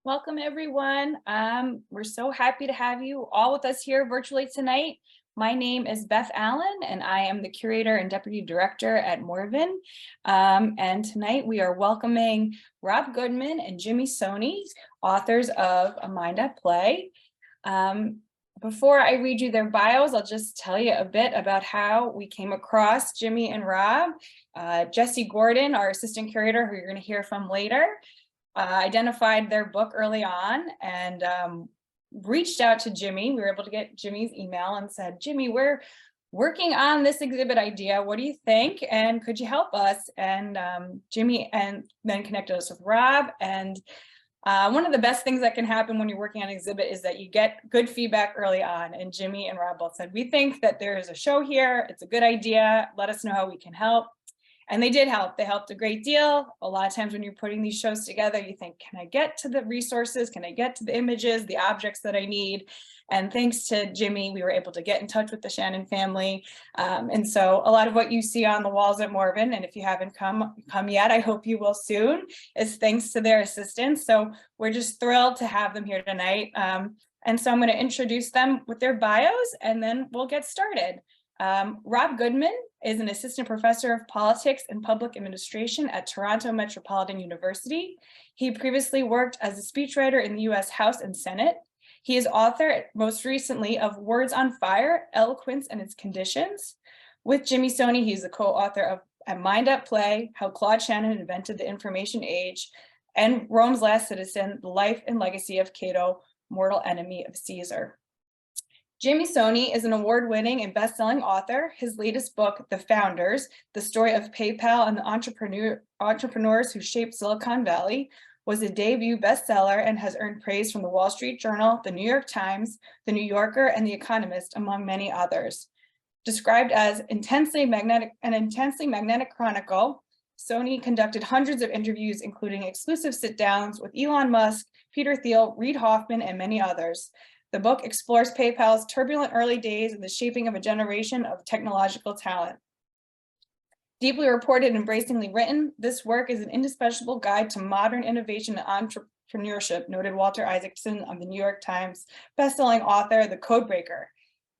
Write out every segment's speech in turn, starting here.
Welcome, everyone. We're so happy to have you all with us here virtually tonight. My name is Beth Allen, and I am the curator and deputy director at Morehouse. And tonight we are welcoming Rob Goodman and Jimmy Soni, authors of A Mind at Play. Before I read you their bios, I'll just tell you a bit about how we came across Jimmy and Rob. Jesse Gordon, our assistant curator, who you're going to hear from later, identified their book early on and reached out to Jimmy. We were able to get Jimmy's email and said, Jimmy, we're working on this exhibit idea. What do you think? And could you help us? And Jimmy and then connected us with Rob. And one of the best things that can happen when you're working on an exhibit is that you get good feedback early on. And Jimmy and Rob both said, we think that there is a show here. It's a good idea. Let us know how we can help. And they did help. They helped a great deal. A lot of times when you're putting these shows together, you think, can I get to the resources? Can I get to the images, the objects that I need? And thanks to Jimmy, we were able to get in touch with the Shannon family. And so a lot of what you see on the walls at Morven, and if you haven't come yet, I hope you will soon, is thanks to their assistance. So we're just thrilled to have them here tonight. And so I'm going to introduce them with their bios, and then we'll get started. Rob Goodman is an assistant professor of politics and public administration at Toronto Metropolitan University. He previously worked as a speechwriter in the US House and Senate. He is author, most recently, of Words on Fire, Eloquence and Its Conditions. With Jimmy Soni, he's the co-author of A Mind at Play, How Claude Shannon Invented the Information Age, and Rome's Last Citizen, The Life and Legacy of Cato, Mortal Enemy of Caesar. Jimmy Soni is an award-winning and best-selling author. His latest book, The Founders, The Story of PayPal and the Entrepreneurs Who Shaped Silicon Valley, was a debut bestseller and has earned praise from the Wall Street Journal, the New York Times, the New Yorker, and The Economist, among many others. Described as an intensely magnetic chronicle, Soni conducted hundreds of interviews, including exclusive sit-downs with Elon Musk, Peter Thiel, Reid Hoffman, and many others. The book explores PayPal's turbulent early days and the shaping of a generation of technological talent. Deeply reported and embracingly written, this work is an indispensable guide to modern innovation and entrepreneurship, noted Walter Isaacson of the New York Times bestselling author, The Codebreaker.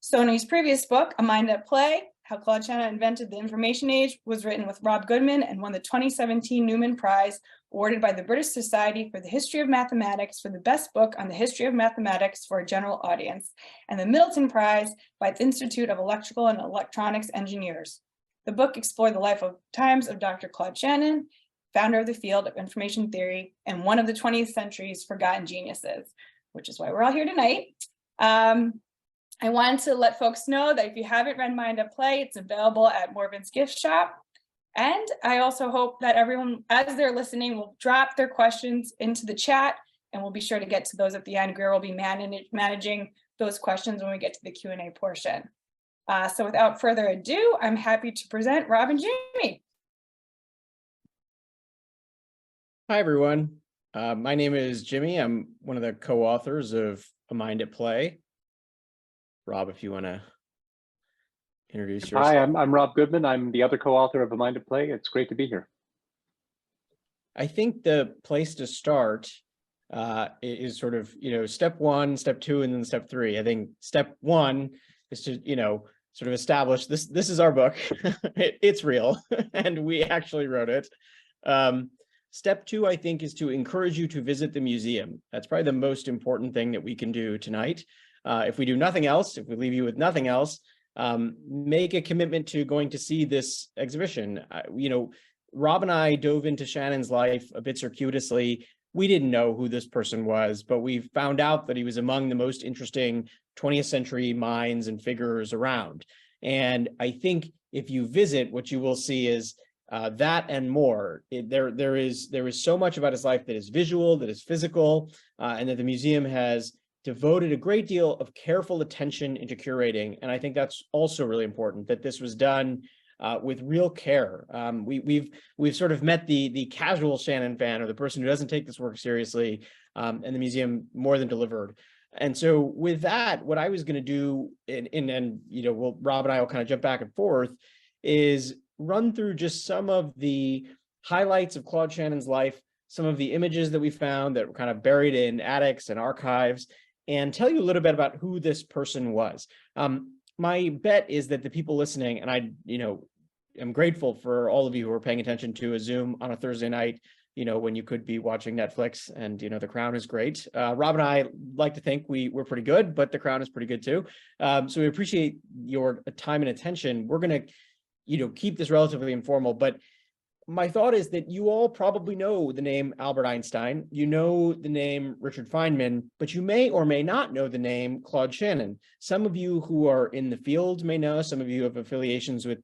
Soni's previous book, A Mind at Play, How Claude Shannon Invented the Information Age, was written with Rob Goodman and won the 2017 Newman Prize, awarded by the British Society for the History of Mathematics for the best book on the history of mathematics for a general audience, and the Middleton Prize by the Institute of Electrical and Electronics Engineers. The book explored the life of times of Dr. Claude Shannon, founder of the field of information theory and one of the 20th century's forgotten geniuses, which is why we're all here tonight. I wanted to let folks know that if you haven't read Mind at Play, it's available at Morven's gift shop. And I also hope that everyone, as they're listening, will drop their questions into the chat, and we'll be sure to get to those at the end. Greer will be managing those questions when we get to the Q&A portion. So without further ado, I'm happy to present Rob and Jimmy. Hi, everyone. My name is Jimmy. I'm one of the co-authors of A Mind at Play. Rob, if you want to introduce yourself. Hi, I'm Rob Goodman. I'm the other co-author of A Mind at Play. It's great to be here. I think the place to start is sort of, step one, step two, and then step three. I think step one is to, sort of establish this is our book. It's real, and we actually wrote it. Step two, I think, is to encourage you to visit the museum. That's probably the most important thing that we can do tonight. If we do nothing else, if we leave you with nothing else, make a commitment to going to see this exhibition. Rob and I dove into Shannon's life a bit circuitously. We didn't know who this person was, but we found out that he was among the most interesting 20th century minds and figures around. And I think if you visit, what you will see is that and more. There is so much about his life that is visual, that is physical, and that the museum has devoted a great deal of careful attention into curating. And I think that's also really important, that this was done with real care. We've sort of met the casual Shannon fan, or the person who doesn't take this work seriously, and the museum more than delivered. And so with that, what I was going to do, Rob and I will kind of jump back and forth, is run through just some of the highlights of Claude Shannon's life, some of the images that we found that were kind of buried in attics and archives, and tell you a little bit about who this person was. My bet is that the people listening, and I, am grateful for all of you who are paying attention to a Zoom on a Thursday night, when you could be watching Netflix, and, The Crown is great. Rob and I like to think we're pretty good, but The Crown is pretty good too. So we appreciate your time and attention. We're going to, keep this relatively informal, but my thought is that you all probably know the name Albert Einstein, you know the name Richard Feynman, but you may or may not know the name Claude Shannon. Some of you who are in the field may know, some of you have affiliations with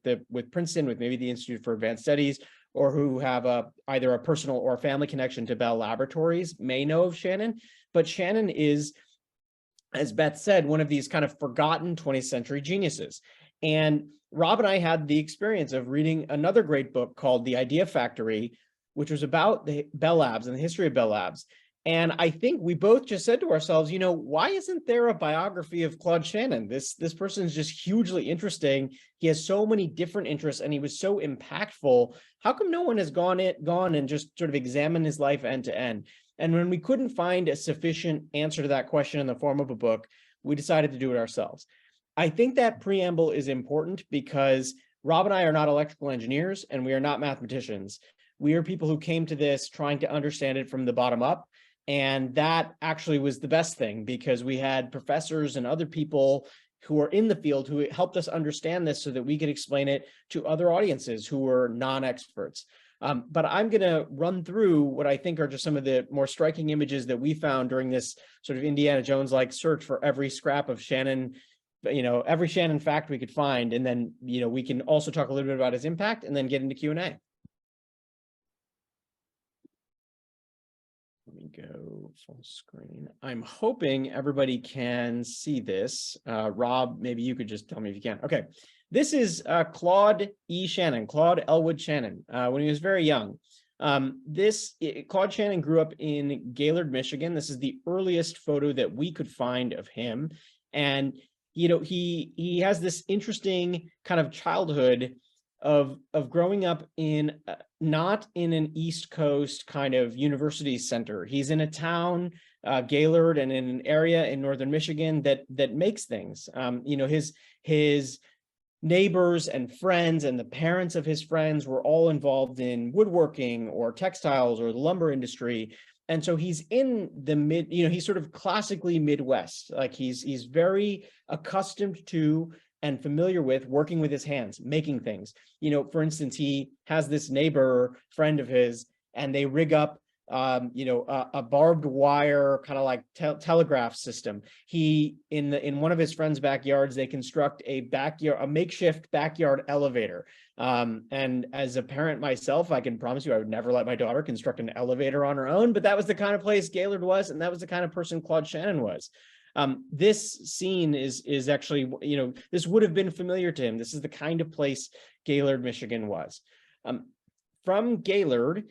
Princeton, with maybe the Institute for Advanced Studies, or who have either a personal or family connection to Bell Laboratories may know of Shannon. But Shannon is, as Beth said, one of these kind of forgotten 20th century geniuses. And Rob and I had the experience of reading another great book called The Idea Factory, which was about the Bell Labs and the history of Bell Labs. And I think we both just said to ourselves, why isn't there a biography of Claude Shannon? This person is just hugely interesting. He has so many different interests and he was so impactful. How come no one has gone and just sort of examined his life end to end? And when we couldn't find a sufficient answer to that question in the form of a book, we decided to do it ourselves. I think that preamble is important because Rob and I are not electrical engineers and we are not mathematicians. We are people who came to this trying to understand it from the bottom up. And that actually was the best thing because we had professors and other people who are in the field who helped us understand this so that we could explain it to other audiences who were non-experts. But I'm going to run through what I think are just some of the more striking images that we found during this sort of Indiana Jones-like search for every scrap of Shannon, every Shannon fact we could find. And then, we can also talk a little bit about his impact and then get into Q&A. Let me go full screen. I'm hoping everybody can see this. Rob, maybe you could just tell me if you can. Okay. This is Claude E. Shannon, Claude Elwood Shannon, when he was very young. Claude Shannon grew up in Gaylord, Michigan. This is the earliest photo that we could find of him. And he has this interesting kind of childhood of growing up in not in an East Coast kind of university center. He's in a town, Gaylord, and in an area in northern Michigan that makes things. His neighbors and friends and the parents of his friends were all involved in woodworking or textiles or the lumber industry. And so he's in the he's sort of classically Midwest. Like he's very accustomed to and familiar with working with his hands, making things. For instance, he has this neighbor friend of his, and they rig up, a barbed wire kind of like telegraph system. In one of his friend's backyards, they construct a makeshift backyard elevator. And as a parent myself, I can promise you I would never let my daughter construct an elevator on her own, but that was the kind of place Gaylord was, and that was the kind of person Claude Shannon was. This scene is actually, this would have been familiar to him. This is the kind of place Gaylord, Michigan was. From Gaylord,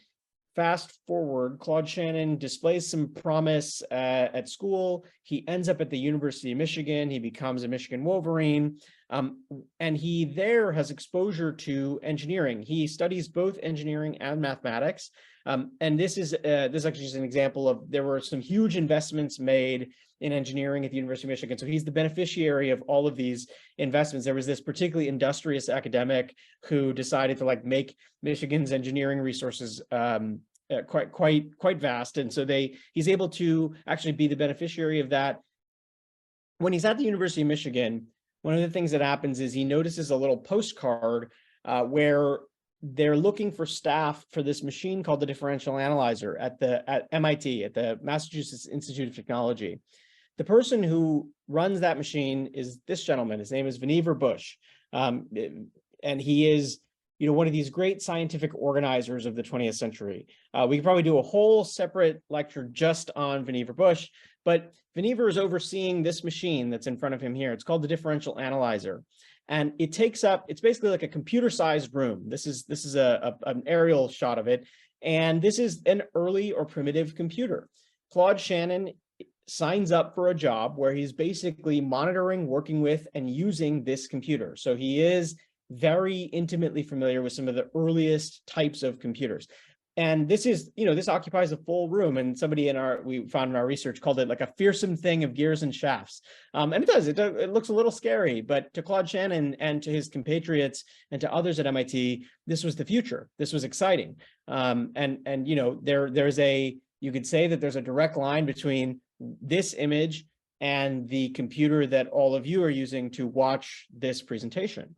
fast forward, Claude Shannon displays some promise at school. He ends up at the University of Michigan. He becomes a Michigan Wolverine. And he there has exposure to engineering. He studies both engineering and mathematics. And this actually is an example of, there were some huge investments made in engineering at the University of Michigan. So he's the beneficiary of all of these investments. There was this particularly industrious academic who decided to make Michigan's engineering resources quite vast. And so he's able to actually be the beneficiary of that. When he's at the University of Michigan, one of the things that happens is he notices a little postcard where they're looking for staff for this machine called the differential analyzer at MIT, at the Massachusetts Institute of Technology. The person who runs that machine is this gentleman. His name is Vannevar Bush. And he is, one of these great scientific organizers of the 20th century. We could probably do a whole separate lecture just on Vannevar Bush, but Vannevar is overseeing this machine that's in front of him here. It's called the differential analyzer. And it takes up, it's basically like a computer-sized room. This is an aerial shot of it. And this is an early or primitive computer. Claude Shannon signs up for a job where he's basically monitoring, working with, and using this computer. So he is very intimately familiar with some of the earliest types of computers. And this is, this occupies a full room, and somebody we found in our research called it like a fearsome thing of gears and shafts. And it does, it looks a little scary, but to Claude Shannon and to his compatriots and to others at MIT, this was the future. This was exciting. You could say that there's a direct line between this image and the computer that all of you are using to watch this presentation.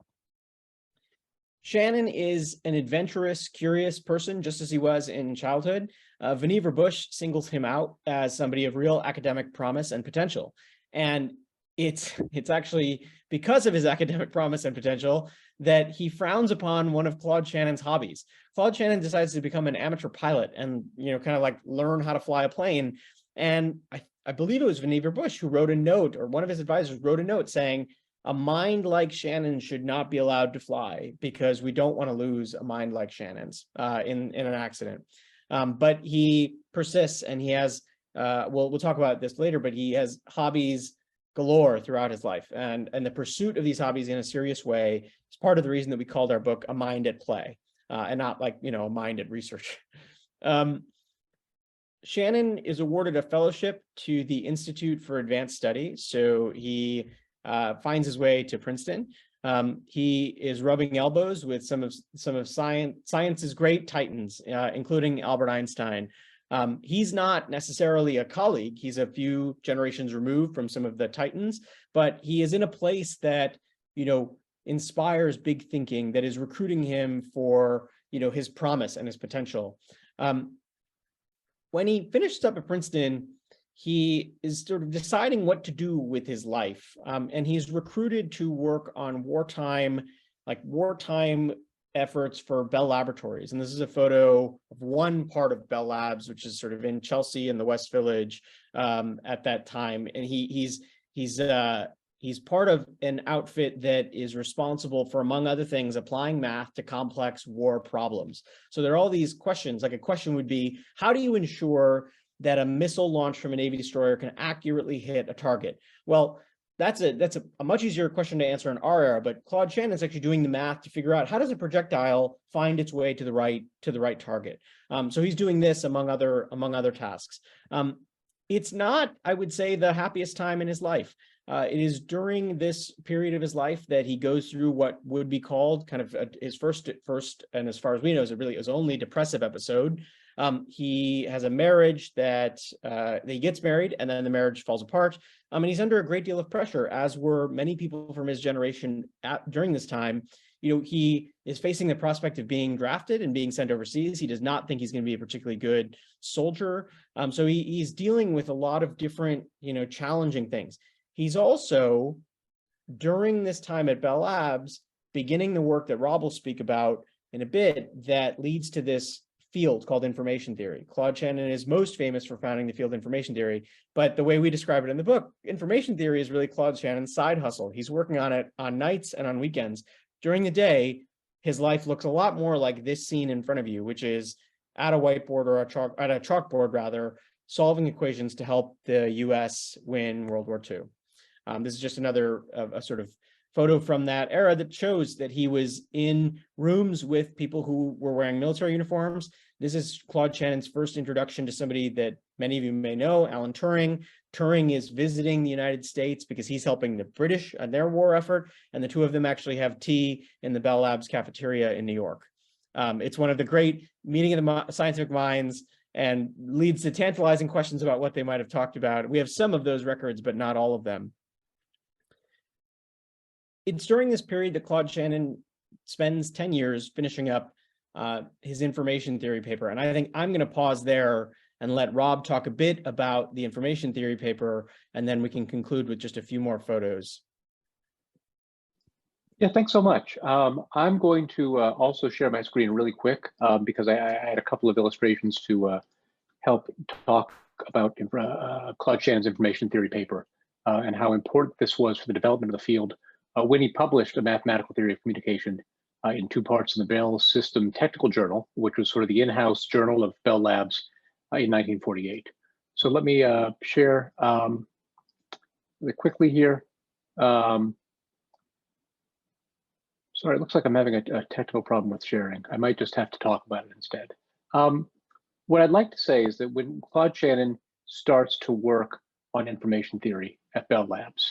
Shannon is an adventurous, curious person, just as he was in childhood. Vannevar Bush singles him out as somebody of real academic promise and potential. And it's actually because of his academic promise and potential that he frowns upon one of Claude Shannon's hobbies. Claude Shannon decides to become an amateur pilot and, kind of like learn how to fly a plane. And I believe it was Vannevar Bush who wrote a note, or one of his advisors wrote a note saying, a mind like Shannon should not be allowed to fly because we don't want to lose a mind like Shannon's in an accident. But he persists, and he has, we'll talk about this later, but he has hobbies galore throughout his life. And the pursuit of these hobbies in a serious way is part of the reason that we called our book A Mind at Play, and not like, a mind at research. Shannon is awarded a fellowship to the Institute for Advanced Study. So he finds his way to Princeton. He is rubbing elbows with some of science's great titans, including Albert Einstein. He's not necessarily a colleague. He's a few generations removed from some of the titans, but he is in a place that, inspires big thinking, that is recruiting him for, his promise and his potential. When he finished up at Princeton, he is sort of deciding what to do with his life. And he's recruited to work on wartime efforts for Bell Laboratories. And this is a photo of one part of Bell Labs, which is sort of in Chelsea in the West Village at that time. And he's part of an outfit that is responsible for, among other things, applying math to complex war problems. So there are all these questions. Like a question would be, how do you ensure that a missile launched from a Navy destroyer can accurately hit a target? Well, that's a much easier question to answer in our era, but Claude Shannon is actually doing the math to figure out how does a projectile find its way to the right target. So he's doing this among other tasks. It's not, I would say, the happiest time in his life. It is during this period of his life that he goes through what would be called kind of his first, and as far as we know, is really his only depressive episode. He has a marriage that he gets married, and then the marriage falls apart. And he's under a great deal of pressure, as were many people from his generation during this time. He is facing the prospect of being drafted and being sent overseas. He does not think he's going to be a particularly good soldier. So he's dealing with a lot of different, challenging things. He's also, during this time at Bell Labs, beginning the work that Rob will speak about in a bit that leads to this field called information theory. Claude Shannon is most famous for founding the field information theory, but the way we describe it in the book, information theory is really Claude Shannon's side hustle. He's working on it on nights and on weekends. During the day, his life looks a lot more like this scene in front of you, which is at a whiteboard or at a chalkboard rather, solving equations to help the US win World War II. This is just another a sort of photo from that era that shows that he was in rooms with people who were wearing military uniforms. This is Claude Shannon's first introduction to somebody that many of you may know, Alan Turing. Turing is visiting the United States because he's helping the British on their war effort, and the two of them actually have tea in the Bell Labs cafeteria in New York. It's one of the great meeting of the scientific minds and leads to tantalizing questions about what they might have talked about. We have some of those records, but not all of them. It's during this period that Claude Shannon spends 10 years finishing up his information theory paper. And I think I'm going to pause there and let Rob talk a bit about the information theory paper, and then we can conclude with just a few more photos. Yeah, thanks so much. I'm going to also share my screen really quick because I had a couple of illustrations to help talk about Claude Shannon's information theory paper and how important this was for the development of the field. When he published a mathematical theory of communication in two parts in the Bell System Technical Journal, which was sort of the in-house journal of Bell Labs in 1948. So let me share really quickly here. Sorry, it looks like I'm having a technical problem with sharing. I might just have to talk about it instead. What I'd like to say is that when Claude Shannon starts to work on information theory at Bell Labs,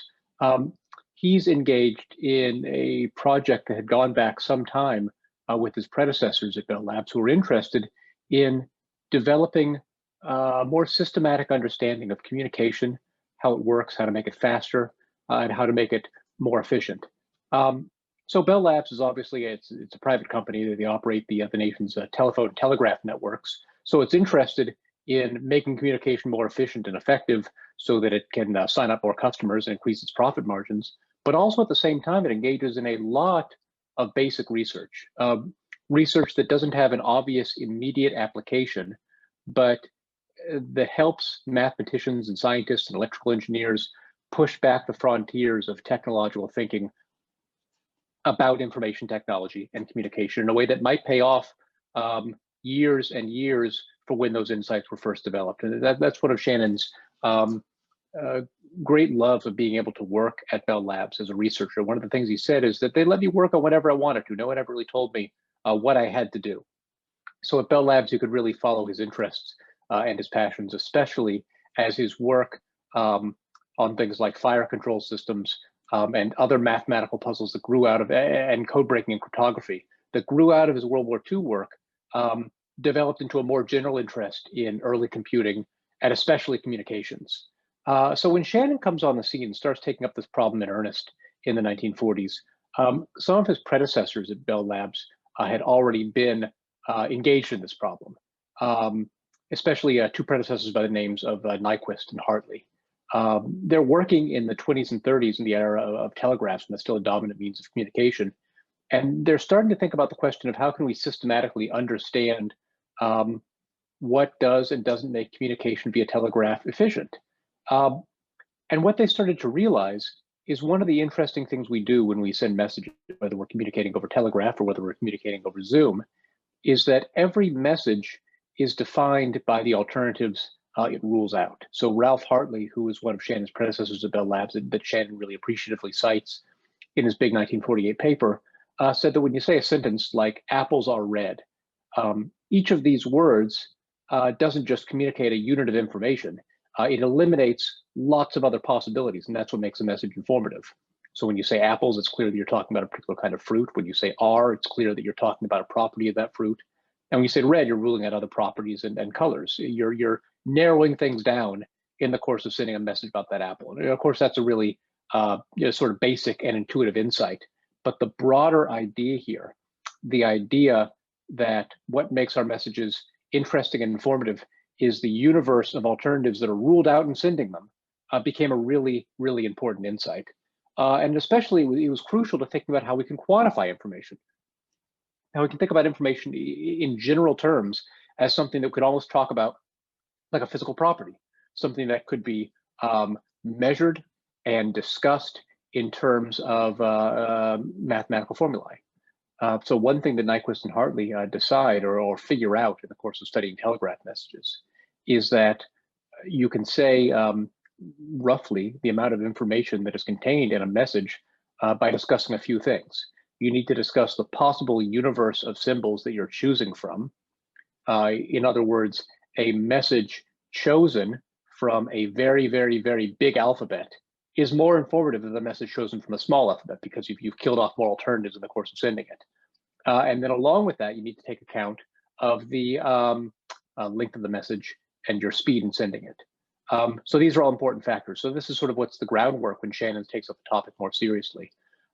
he's engaged in a project that had gone back some time with his predecessors at Bell Labs, who were interested in developing a more systematic understanding of communication, how it works, how to make it faster, and how to make it more efficient. So Bell Labs is obviously, it's a private company. They operate the nation's telephone and telegraph networks. So it's interested in making communication more efficient and effective so that it can sign up more customers and increase its profit margins. But also at the same time, it engages in a lot of basic research, research that doesn't have an obvious immediate application, but that helps mathematicians and scientists and electrical engineers push back the frontiers of technological thinking about information technology and communication in a way that might pay off years and years for when those insights were first developed. And that's one of Shannon's great loves of being able to work at Bell Labs as a researcher. One of the things he said is that they let me work on whatever I wanted to. No one ever really told me what I had to do. So at Bell Labs, you could really follow his interests and his passions, especially as his work on things like fire control systems and other mathematical puzzles that grew out of, and code breaking and cryptography that grew out of his World War II work, developed into a more general interest in early computing and especially communications. So when Shannon comes on the scene and starts taking up this problem in earnest in the 1940s, some of his predecessors at Bell Labs had already been engaged in this problem, especially two predecessors by the names of Nyquist and Hartley. They're working in the 20s and 30s in the era of telegraphs, and that's still a dominant means of communication. And they're starting to think about the question of how can we systematically understand what does and doesn't make communication via telegraph efficient. And what they started to realize is one of the interesting things we do when we send messages, whether we're communicating over telegraph or whether we're communicating over Zoom, is that every message is defined by the alternatives it rules out. So Ralph Hartley, who was one of Shannon's predecessors at Bell Labs that Shannon really appreciatively cites in his big 1948 paper, said that when you say a sentence like apples are red, each of these words doesn't just communicate a unit of information, it eliminates lots of other possibilities, and that's what makes a message informative. So when you say apples, it's clear that you're talking about a particular kind of fruit. When you say are, it's clear that you're talking about a property of that fruit. And when you say red, you're ruling out other properties and colors. You're narrowing things down in the course of sending a message about that apple. And of course, that's a really sort of basic and intuitive insight. But the broader idea here, the idea that what makes our messages interesting and informative is the universe of alternatives that are ruled out in sending them, became a really, really important insight. And especially it was crucial to think about how we can quantify information. How we can think about information in general terms as something that we could almost talk about like a physical property, something that could be measured and discussed in terms of mathematical formulae. So one thing that Nyquist and Hartley decide or figure out in the course of studying telegraph messages is that you can say roughly the amount of information that is contained in a message by discussing a few things. You need to discuss the possible universe of symbols that you're choosing from. In other words, a message chosen from a very, very, very big alphabet is more informative than the message chosen from a small alphabet because you've killed off more alternatives in the course of sending it. And then along with that, you need to take account of the length of the message and your speed in sending it. So these are all important factors. So this is sort of what's the groundwork when Shannon takes up the topic more seriously.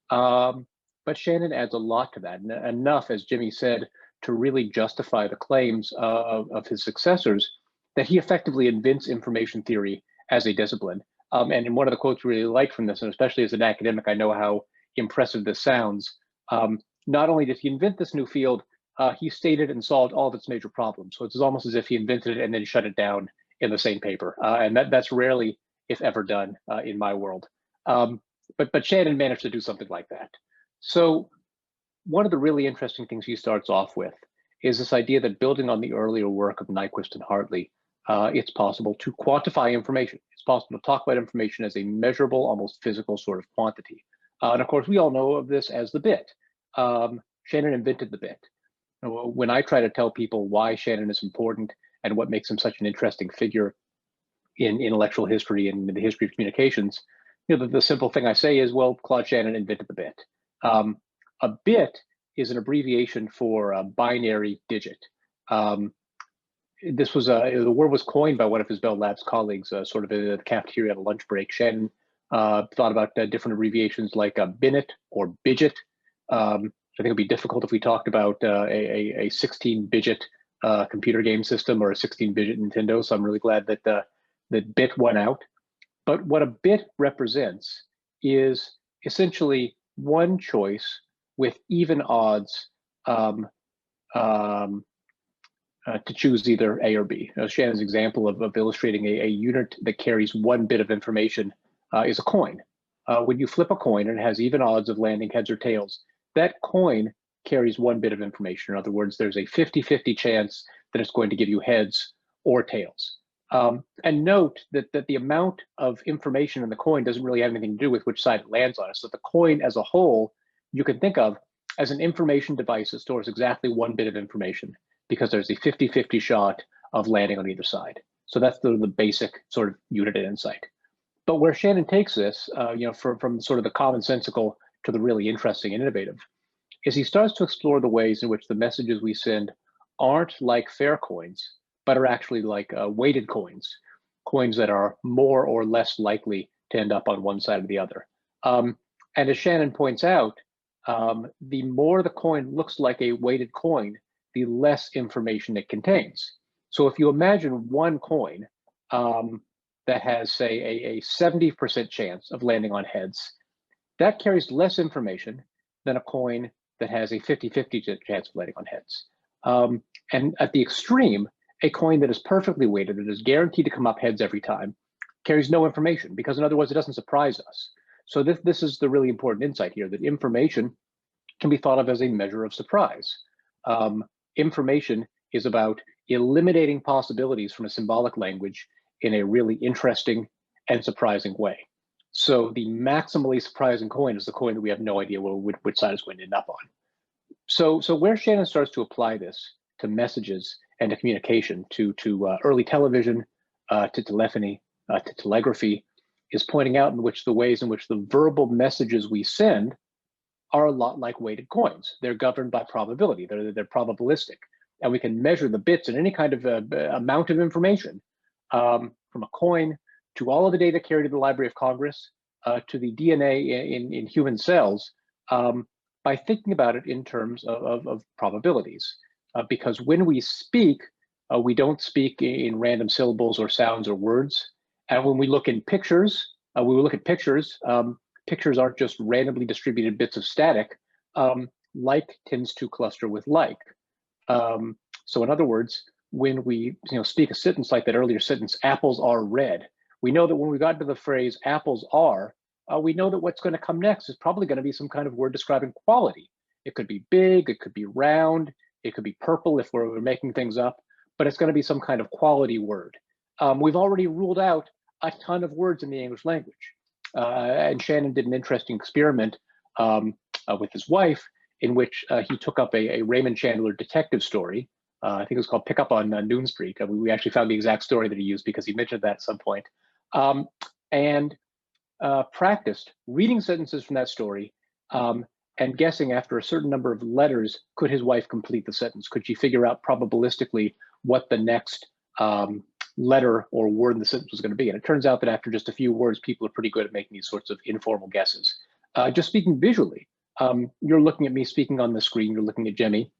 But Shannon adds a lot to that, enough, as Jimmy said, to really justify the claims of his successors that he effectively invents information theory as a discipline. And in one of the quotes we really like from this, and especially as an academic, I know how impressive this sounds. Not only did he invent this new field, he stated and solved all of its major problems. So it's almost as if he invented it and then shut it down in the same paper. And that's rarely, if ever, done in my world. But Shannon managed to do something like that. So one of the really interesting things he starts off with is this idea that building on the earlier work of Nyquist and Hartley, it's possible to quantify information. It's possible to talk about information as a measurable, almost physical sort of quantity. And of course, we all know of this as the bit. Shannon invented the bit. When I try to tell people why Shannon is important and what makes him such an interesting figure in intellectual history and in the history of communications, the simple thing I say is, well, Claude Shannon invented the bit. A bit is an abbreviation for a binary digit. This was the word was coined by one of his Bell Labs colleagues, sort of in the cafeteria at a lunch break. Shannon thought about different abbreviations like a binnit or bidget. I think it'd be difficult if we talked about a 16-bidget computer game system or a 16-bidget Nintendo. So I'm really glad that that bit won out. But what a bit represents is essentially one choice with even odds to choose either A or B. Shannon's example of illustrating a unit that carries one bit of information is a coin. When you flip a coin and it has even odds of landing heads or tails, that coin carries one bit of information. In other words, there's a 50-50 chance that it's going to give you heads or tails. And note that the amount of information in the coin doesn't really have anything to do with which side it lands on. So the coin as a whole, you can think of as an information device that stores exactly one bit of information, because there's a 50-50 shot of landing on either side. So that's the basic sort of unit of insight. But where Shannon takes this, from sort of the commonsensical to the really interesting and innovative, is he starts to explore the ways in which the messages we send aren't like fair coins, but are actually like weighted coins, coins that are more or less likely to end up on one side or the other. And as Shannon points out, the more the coin looks like a weighted coin, the less information it contains. So if you imagine one coin that has, say, a 70% chance of landing on heads, that carries less information than a coin that has a 50-50 chance of landing on heads. And at the extreme, a coin that is perfectly weighted, that is guaranteed to come up heads every time, carries no information, because in other words, it doesn't surprise us. So this is the really important insight here, that information can be thought of as a measure of surprise. Information is about eliminating possibilities from a symbolic language in a really interesting and surprising way. So the maximally surprising coin is the coin that we have no idea which side is going to end up on. So where Shannon starts to apply this to messages and to communication, to early television, to telephony, to telegraphy, is pointing out in which the ways in which the verbal messages we send are a lot like weighted coins. They're governed by probability. They're probabilistic, and we can measure the bits in any kind of amount of information, from a coin to all of the data carried to the Library of Congress, to the DNA in human cells, by thinking about it in terms of probabilities. Because when we speak, we don't speak in random syllables or sounds or words. And when we look in pictures, pictures aren't just randomly distributed bits of static. Like tends to cluster with like. So in other words, when we speak a sentence like that earlier sentence, apples are red, we know that when we got to the phrase apples are, we know that what's going to come next is probably going to be some kind of word describing quality. It could be big, it could be round, it could be purple if we're making things up, but it's going to be some kind of quality word. We've already ruled out a ton of words in the English language. And Shannon did an interesting experiment with his wife, in which he took up a Raymond Chandler detective story. I think it was called Pick Up on Lounsbery. We actually found the exact story that he used because he mentioned that at some point. And practiced reading sentences from that story and guessing after a certain number of letters, could his wife complete the sentence? Could she figure out probabilistically what the next letter or word in the sentence was going to be? And it turns out that after just a few words, people are pretty good at making these sorts of informal guesses. Just speaking visually, you're looking at me speaking on the screen, you're looking at Jemmy.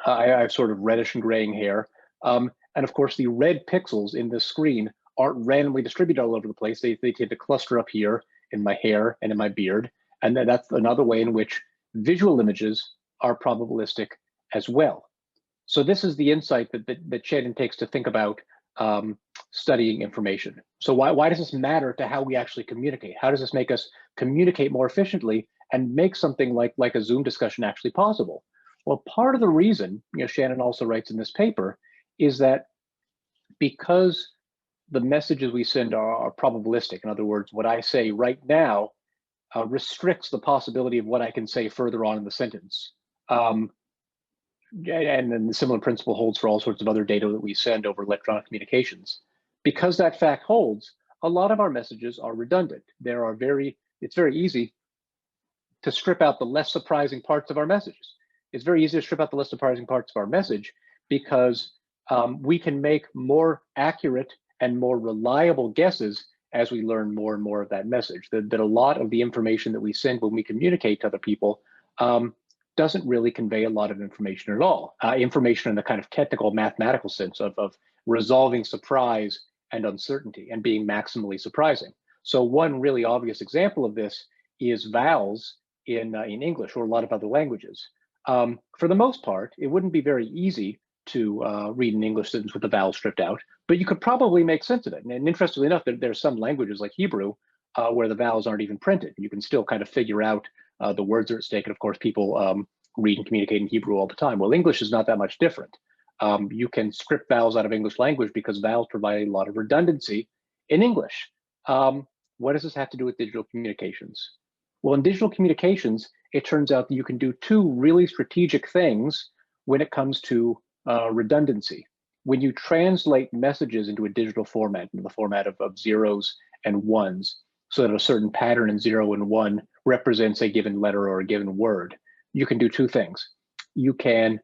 I have sort of reddish and graying hair. And of course, the red pixels in this screen aren't randomly distributed all over the place. They tend to cluster up here in my hair and in my beard. And then that's another way in which visual images are probabilistic as well. So this is the insight that Shannon takes to think about studying information. So why does this matter to how we actually communicate? How does this make us communicate more efficiently and make something like a Zoom discussion actually possible? Well, part of the reason, Shannon also writes in this paper, is that because the messages we send are probabilistic, in other words, what I say right now restricts the possibility of what I can say further on in the sentence. and then the similar principle holds for all sorts of other data that we send over electronic communications. Because that fact holds, a lot of our messages are redundant. It's very easy to strip out the less surprising parts of our messages. It's very easy to strip out the less surprising parts of our message because we can make more accurate and more reliable guesses as we learn more and more of that message. That a lot of the information that we send when we communicate to other people doesn't really convey a lot of information at all. Information in the kind of technical mathematical sense of resolving surprise and uncertainty and being maximally surprising. So one really obvious example of this is vowels in English or a lot of other languages. For the most part, it wouldn't be very easy to read an English sentence with the vowels stripped out, but you could probably make sense of it. And interestingly enough, there's some languages like Hebrew where the vowels aren't even printed. You can still kind of figure out the words are at stake. And of course, people read and communicate in Hebrew all the time. Well, English is not that much different. You can strip vowels out of English language because vowels provide a lot of redundancy in English. What does this have to do with digital communications? Well, in digital communications, it turns out that you can do two really strategic things when it comes to redundancy. When you translate messages into a digital format, in the format of zeros and ones, so that a certain pattern in 0 and 1 represents a given letter or a given word, you can do two things. You can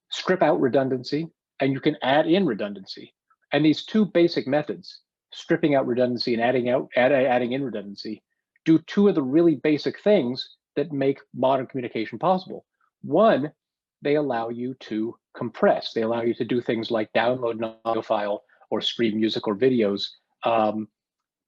strip out redundancy and you can add in redundancy. And these two basic methods, stripping out redundancy and adding in redundancy, do two of the really basic things that make modern communication possible. One, they allow you to compress. They allow you to do things like download an audio file or stream music or videos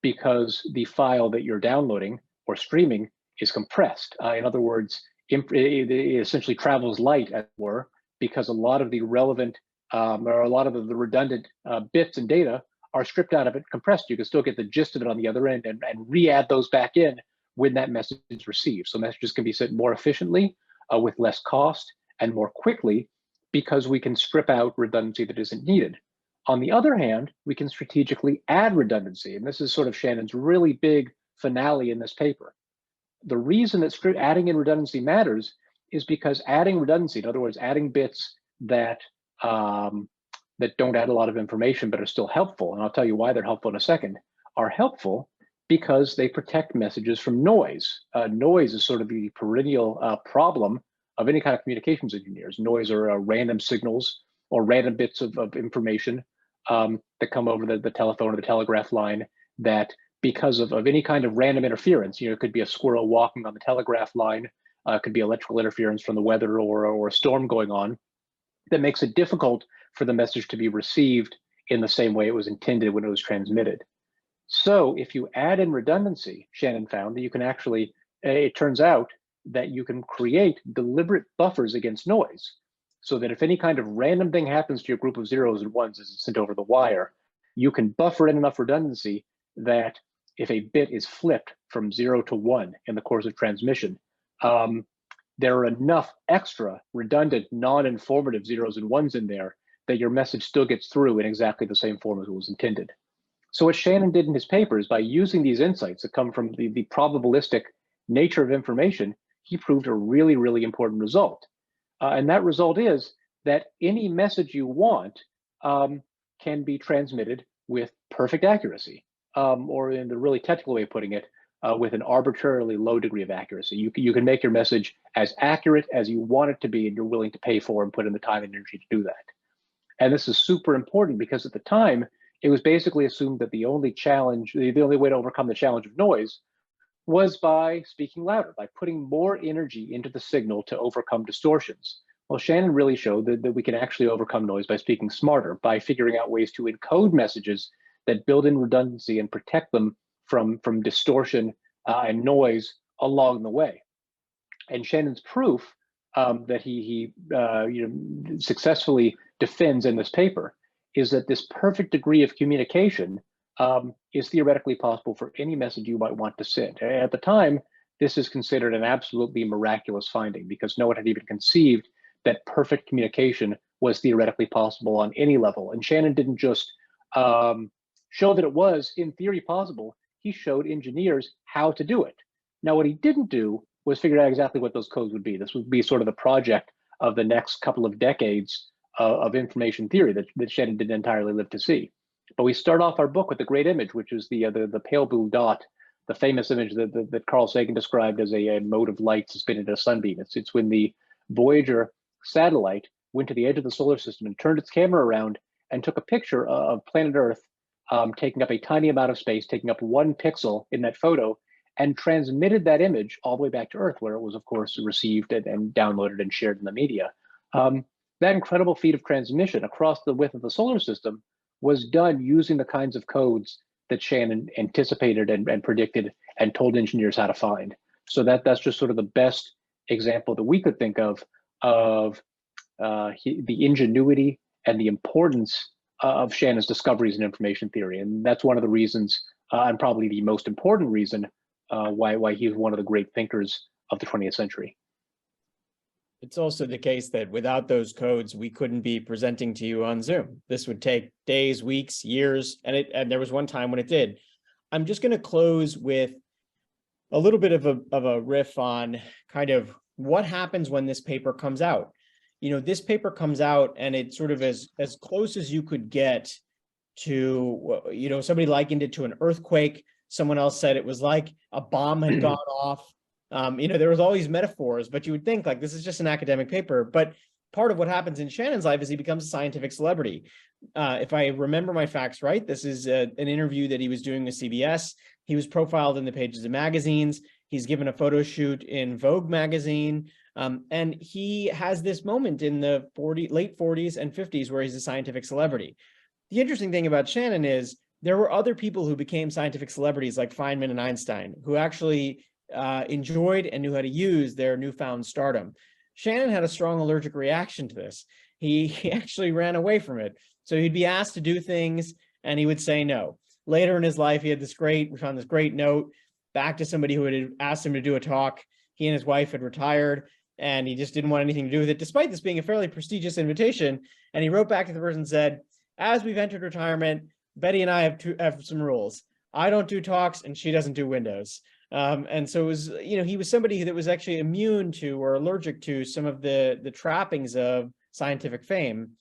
because the file that you're downloading or streaming is compressed. In other words, it essentially travels light, as it were, because a lot of the relevant or a lot of the redundant bits and data are stripped out of it, compressed. You can still get the gist of it on the other end and re-add those back in when that message is received. So messages can be sent more efficiently with less cost and more quickly because we can strip out redundancy that isn't needed. On the other hand, we can strategically add redundancy. And this is sort of Shannon's really big finale in this paper. The reason that adding in redundancy matters is because adding redundancy, in other words, adding bits that that don't add a lot of information but are still helpful, and I'll tell you why they're helpful in a second, are helpful because they protect messages from noise. Noise is sort of the perennial problem of any kind of communications engineers. Noise are random signals or random bits of information that come over the telephone or the telegraph line that, because of any kind of random interference, it could be a squirrel walking on the telegraph line, it could be electrical interference from the weather or a storm going on, that makes it difficult for the message to be received in the same way it was intended when it was transmitted. So if you add in redundancy, Shannon found that you can actually, it turns out that you can create deliberate buffers against noise, so that if any kind of random thing happens to your group of zeros and ones as it's sent over the wire, you can buffer in enough redundancy that if a bit is flipped from 0 to 1 in the course of transmission, there are enough extra redundant, non-informative zeros and ones in there that your message still gets through in exactly the same form as it was intended. So what Shannon did in his paper is, by using these insights that come from the probabilistic nature of information, he proved a really, really important result. And that result is that any message you want can be transmitted with perfect accuracy, or in the really technical way of putting it, with an arbitrarily low degree of accuracy. You can make your message as accurate as you want it to be, and you're willing to pay for and put in the time and energy to do that. And this is super important because at the time, it was basically assumed that the only way to overcome the challenge of noise was by speaking louder, by putting more energy into the signal to overcome distortions. Well, Shannon really showed that we can actually overcome noise by speaking smarter, by figuring out ways to encode messages that build in redundancy and protect them from distortion and noise along the way. And Shannon's proof that he successfully defends in this paper is that this perfect degree of communication is theoretically possible for any message you might want to send. At the time, this is considered an absolutely miraculous finding because no one had even conceived that perfect communication was theoretically possible on any level. And Shannon didn't just show that it was in theory possible, he showed engineers how to do it. Now, what he didn't do was figure out exactly what those codes would be. This would be sort of the project of the next couple of decades of information theory that Shannon didn't entirely live to see. But we start off our book with the great image, which is the pale blue dot, the famous image that Carl Sagan described as a mode of light suspended in a sunbeam. It's when the Voyager satellite went to the edge of the solar system and turned its camera around and took a picture of planet Earth, taking up a tiny amount of space, taking up 1 pixel in that photo, and transmitted that image all the way back to Earth, where it was, of course, received and downloaded and shared in the media. That incredible feat of transmission across the width of the solar system was done using the kinds of codes that Shannon anticipated and predicted and told engineers how to find. So that's just sort of the best example that we could think of the ingenuity and the importance of Shannon's discoveries in information theory. And that's one of the reasons, and probably the most important reason, why he's one of the great thinkers of the 20th century. It's also the case that without those codes, we couldn't be presenting to you on Zoom. This would take days, weeks, years, and there was one time when it did. I'm just going to close with a little bit of a riff on kind of what happens when this paper comes out. You know, this paper comes out and it's sort of as close as you could get to, you know, somebody likened it to an earthquake. Someone else said it was like a bomb had gone off. You know, there was all these metaphors, but you would think like this is just an academic paper. But part of what happens in Shannon's life is he becomes a scientific celebrity. If I remember my facts right, this is an interview that he was doing with CBS. He was profiled in the pages of magazines. He's given a photo shoot in Vogue magazine. And he has this moment in the late 40s and 50s where he's a scientific celebrity. The interesting thing about Shannon is there were other people who became scientific celebrities like Feynman and Einstein who actually enjoyed and knew how to use their newfound stardom. Shannon had a strong allergic reaction to this. He actually ran away from it. So he'd be asked to do things and he would say no. Later in his life, we found this great note back to somebody who had asked him to do a talk. He and his wife had retired and he just didn't want anything to do with it, despite this being a fairly prestigious invitation. And he wrote back to the person and said, as we've entered retirement, Betty and I have some rules. I don't do talks and she doesn't do windows. And so it was, you know, he was somebody that was actually immune to or allergic to some of the trappings of scientific fame.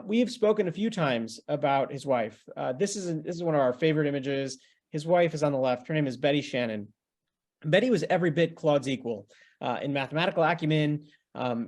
We have spoken a few times about his wife. This is one of our favorite images. His wife is on the left. Her name is Betty Shannon. Betty was every bit Claude's equal in mathematical acumen,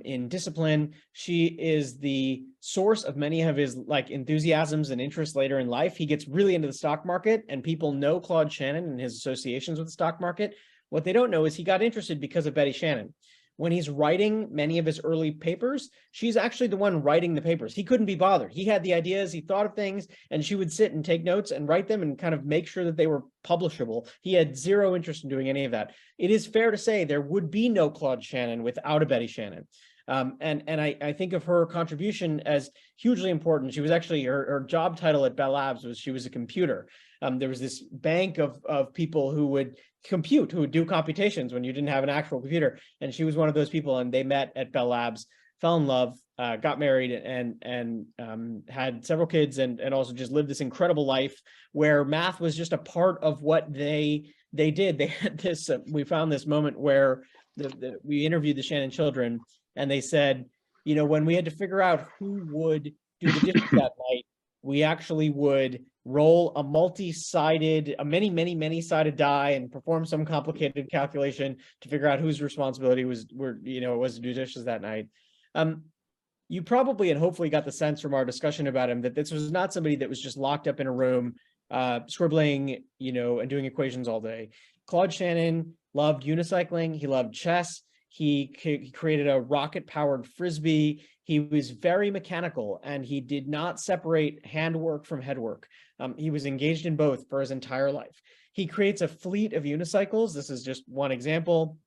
in discipline. She is the source of many of his enthusiasms and interests later in life. He gets really into the stock market and people know Claude Shannon and his associations with the stock market. What they don't know is he got interested because of Betty Shannon. When he's writing many of his early papers, she's actually the one writing the papers. He couldn't be bothered. He had the ideas, he thought of things, and she would sit and take notes and write them and kind of make sure that they were publishable. He had zero interest in doing any of that. It is fair to say there would be no Claude Shannon without a Betty Shannon. And I think of her contribution as hugely important. She was actually, her job title at Bell Labs was she was a computer. There was this bank of people who would compute, who would do computations when you didn't have an actual computer. And she was one of those people, and they met at Bell Labs, fell in love, got married, and had several kids, and also just lived this incredible life where math was just a part of what they did. They had this, we found this moment where we interviewed the Shannon children, and they said, you know, when we had to figure out who would do the dishes that night, we actually would roll a many-sided die and perform some complicated calculation to figure out whose responsibility was to do dishes that night. You probably and hopefully got the sense from our discussion about him that this was not somebody that was just locked up in a room, scribbling, and doing equations all day. Claude Shannon loved unicycling. He loved chess. He created a rocket-powered Frisbee. He was very mechanical, and he did not separate handwork from headwork. He was engaged in both for his entire life. He creates a fleet of unicycles. This is just one example.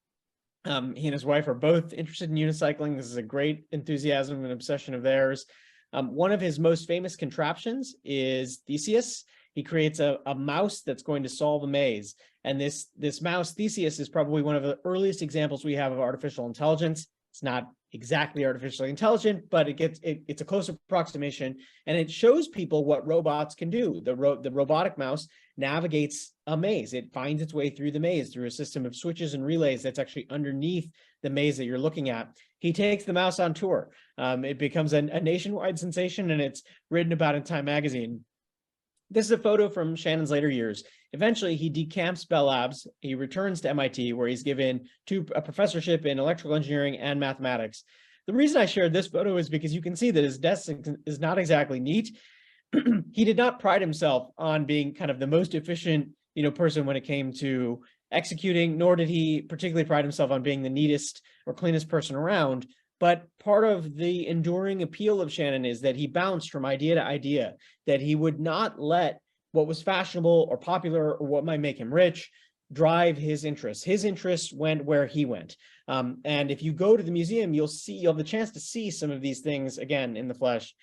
He and his wife are both interested in unicycling. This is a great enthusiasm and obsession of theirs. One of his most famous contraptions is Theseus. He creates a mouse that's going to solve a maze. And this mouse, Theseus, is probably one of the earliest examples we have of artificial intelligence. It's not exactly artificially intelligent, but it's a close approximation, and it shows people what robots can do. The robotic mouse navigates a maze. It finds its way through the maze through a system of switches and relays that's actually underneath the maze that you're looking at. He takes the mouse on tour. It becomes a nationwide sensation, and it's written about in Time magazine. This is a photo from Shannon's later years. Eventually, he decamps Bell Labs. He returns to MIT, where he's given a professorship in electrical engineering and mathematics. The reason I shared this photo is because you can see that his desk is not exactly neat. He did not pride himself on being kind of the most efficient, person when it came to executing, nor did he particularly pride himself on being the neatest or cleanest person around. But part of the enduring appeal of Shannon is that he bounced from idea to idea, that he would not let what was fashionable or popular or what might make him rich drive his interests. His interests went where he went. And if you go to the museum, you'll have the chance to see some of these things again in the flesh.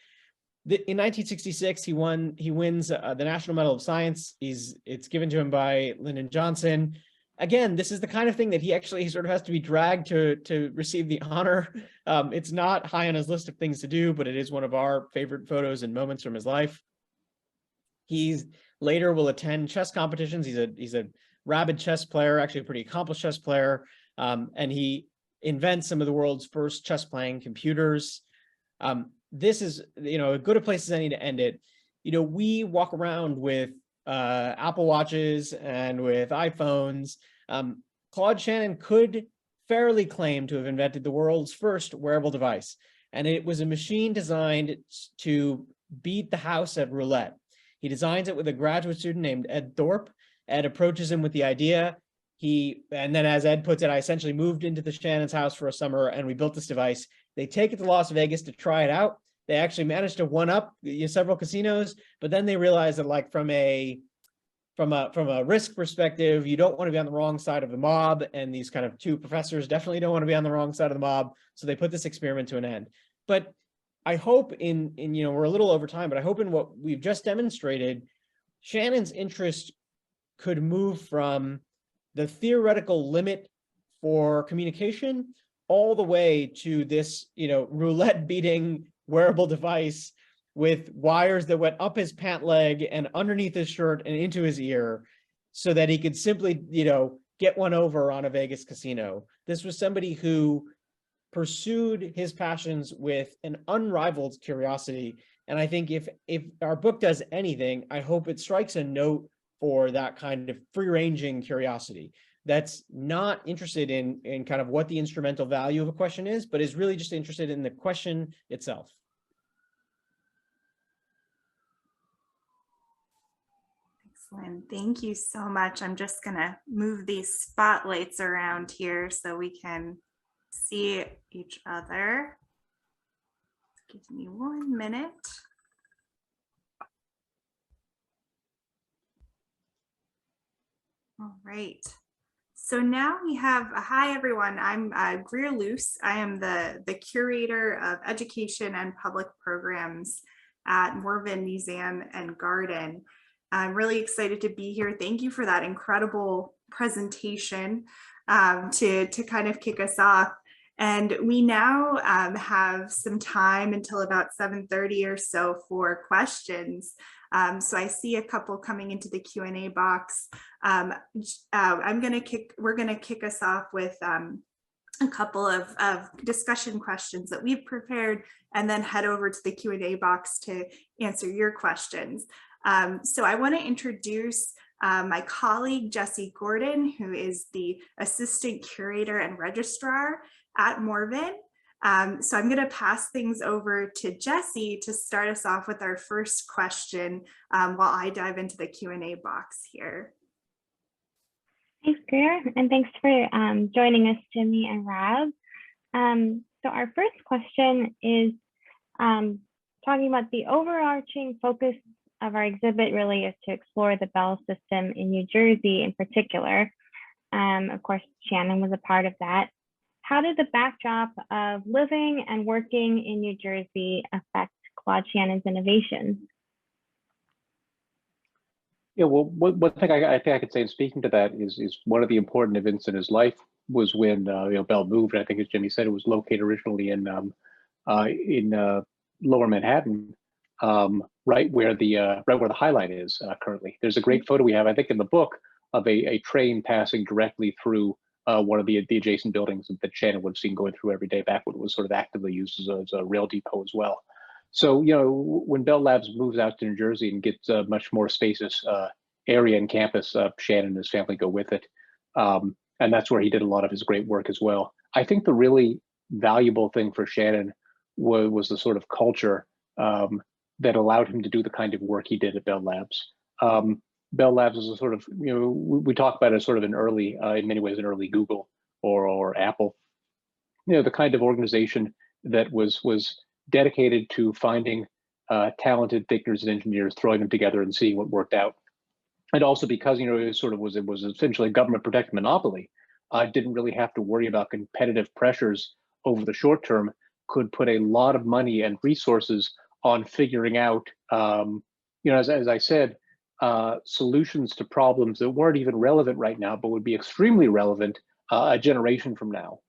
In 1966, he wins the National Medal of Science. It's given to him by Lyndon Johnson. Again, this is the kind of thing that he sort of has to be dragged to receive the honor. It's not high on his list of things to do, but it is one of our favorite photos and moments from his life. He later will attend chess competitions. He's a rabid chess player, actually a pretty accomplished chess player, and he invents some of the world's first chess playing computers. This is, as good a place as any to end it. We walk around with Apple Watches and with iPhones. Claude Shannon could fairly claim to have invented the world's first wearable device, and it was a machine designed to beat the house at roulette. He designs it with a graduate student named Ed Thorpe. Ed approaches him with the idea. And then, as Ed puts it, I essentially moved into the Shannon's house for a summer and we built this device. They take it to Las Vegas to try it out. They actually managed to one-up several casinos, but then they realized that, like, from a risk perspective, you don't want to be on the wrong side of the mob, and these kind of two professors definitely don't want to be on the wrong side of the mob, so they put this experiment to an end. But I hope in we're a little over time, but I hope in what we've just demonstrated, Shannon's interest could move from the theoretical limit for communication all the way to this, roulette beating wearable device with wires that went up his pant leg and underneath his shirt and into his ear, so that he could simply, get one over on a Vegas casino. This was somebody who pursued his passions with an unrivaled curiosity. And I think if our book does anything, I hope it strikes a note for that kind of free-ranging curiosity that's not interested in kind of what the instrumental value of a question is, but is really just interested in the question itself. Excellent. Thank you so much. I'm just going to move these spotlights around here so we can see each other. Give me 1 minute. All right. So now we have, hi everyone, I'm Greer Luce. I am the curator of education and public programs at Morehouse Museum and Garden. I'm really excited to be here. Thank you for that incredible presentation to kind of kick us off. And we now have some time until about 7:30 or so for questions. So I see a couple coming into the Q&A box. We're gonna kick us off with a couple of discussion questions that we've prepared, and then head over to the Q&A box to answer your questions. So I want to introduce my colleague, Jessie Gordon, who is the Assistant Curator and Registrar at Morehouse. So I'm going to pass things over to Jessie to start us off with our first question while I dive into the Q&A box here. Thanks, Greer, and thanks for joining us, Jimmy and Rob. So our first question is talking about the overarching focus of our exhibit really is to explore the Bell system in New Jersey in particular. Of course, Shannon was a part of that. How did the backdrop of living and working in New Jersey affect Claude Shannon's innovations? Yeah, well, one thing I think I could say in speaking to that is one of the important events in his life was when Bell moved. And I think, as Jimmy said, it was located originally in Lower Manhattan, right where the Highline is currently. There's a great photo we have, I think, in the book of a train passing directly through one of the adjacent buildings that Shannon would have seen going through every day back when it was sort of actively used as a rail depot as well. So, when Bell Labs moves out to New Jersey and gets a much more spacious area and campus, Shannon and his family go with it. And that's where he did a lot of his great work as well. I think the really valuable thing for Shannon was the sort of culture that allowed him to do the kind of work he did at Bell Labs. Bell Labs is a sort of, we talk about it as sort of an early, in many ways, an early Google or Apple. The kind of organization that was dedicated to finding talented thinkers and engineers, throwing them together and seeing what worked out. And also because, it was essentially a government protected monopoly, didn't really have to worry about competitive pressures over the short term, could put a lot of money and resources on figuring out, as I said, solutions to problems that weren't even relevant right now, but would be extremely relevant a generation from now.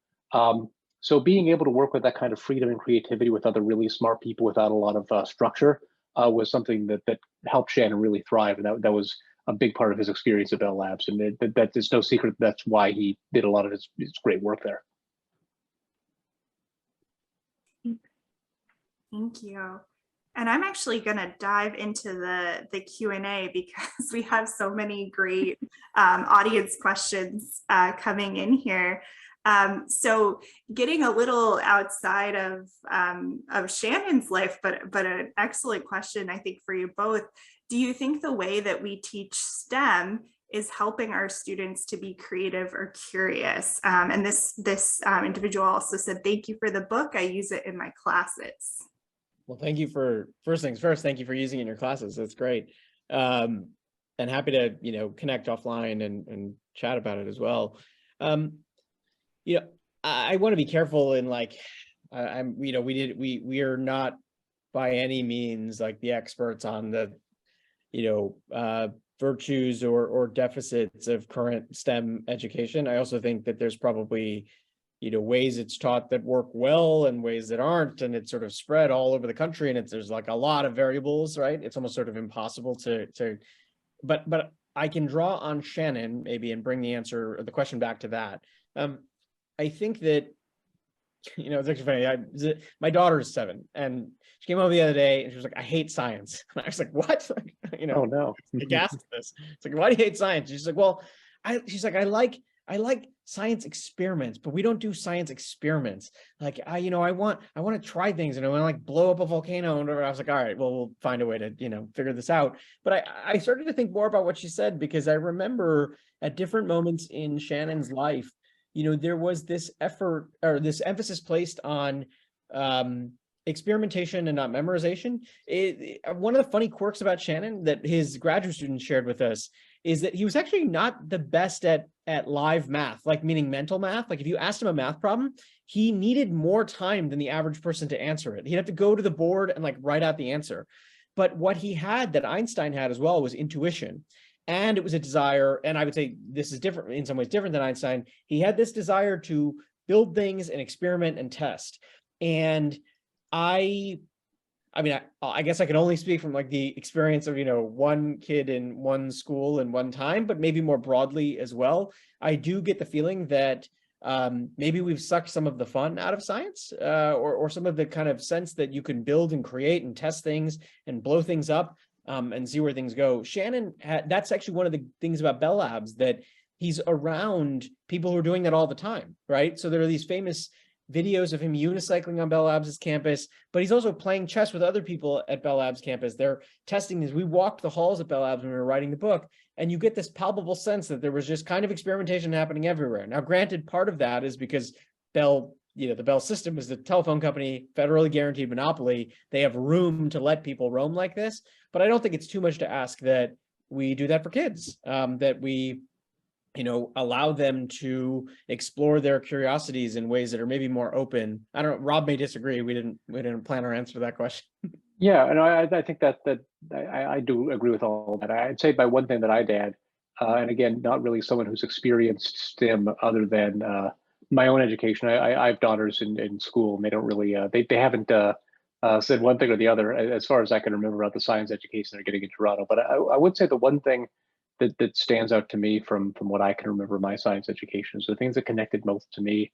So being able to work with that kind of freedom and creativity with other really smart people without a lot of structure was something that helped Shannon really thrive. And that was a big part of his experience at Bell Labs. And that is no secret. That's why he did a lot of his great work there. Thank you. And I'm actually going to dive into the Q&A because we have so many great audience questions coming in here. So getting a little outside of Shannon's life, but an excellent question, I think, for you both. Do you think the way that we teach STEM is helping our students to be creative or curious? And this individual also said, "Thank you for the book. I use it in my classes." Well, thank you for, first things first, thank you for using it in your classes. That's great. And happy to, connect offline and chat about it as well. I want to be careful in we are not by any means like the experts on the, virtues or deficits of current STEM education. I also think that there's probably, ways it's taught that work well and ways that aren't, and it's sort of spread all over the country, and there's like a lot of variables, right? It's almost sort of impossible but I can draw on Shannon maybe and bring the question back to that. I think that, it's actually funny. My daughter is 7 and she came over the other day and she was like, "I hate science." And I was like, "What?" Oh no. I gasped this. It's like, "Why do you hate science?" She's like, "Well, I like science experiments, but we don't do science experiments. Like I want to try things and I want to blow up a volcano and whatever." I was like, "All right, well, we'll find a way to, figure this out." But I started to think more about what she said, because I remember at different moments in Shannon's life, there was this effort or this emphasis placed on experimentation and not memorization. One of the funny quirks about Shannon that his graduate students shared with us is that he was actually not the best at live math, meaning mental math. If you asked him a math problem, he needed more time than the average person to answer it. He'd have to go to the board and write out the answer. But what he had that Einstein had as well was intuition. And it was a desire, and I would say this is different, in some ways different than Einstein. He had this desire to build things and experiment and test. And I guess I can only speak from the experience of, one kid in one school in one time, but maybe more broadly as well. I do get the feeling that maybe we've sucked some of the fun out of science, or some of the kind of sense that you can build and create and test things and blow things up. And see where things go. Shannon, that's actually one of the things about Bell Labs, that he's around people who are doing that all the time, right? So there are these famous videos of him unicycling on Bell Labs' campus, but he's also playing chess with other people at Bell Labs campus. They're testing these. We walked the halls at Bell Labs when we were writing the book, and you get this palpable sense that there was just kind of experimentation happening everywhere. Now, granted, part of that is because Bell, the Bell system is the telephone company, federally guaranteed monopoly. They have room to let people roam like this. But I don't think it's too much to ask that we do that for kids, that we, allow them to explore their curiosities in ways that are maybe more open. I don't know, Rob may disagree. We didn't plan our answer to that question. Yeah, and I think that I do agree with all that. I'd say by one thing that I'd add And again, not really someone who's experienced STEM other than my own education. I have daughters in school, and they don't really, they haven't said one thing or the other, as far as I can remember, about the science education they're getting in Toronto. But I would say the one thing that stands out to me from what I can remember my science education is the things that connected most to me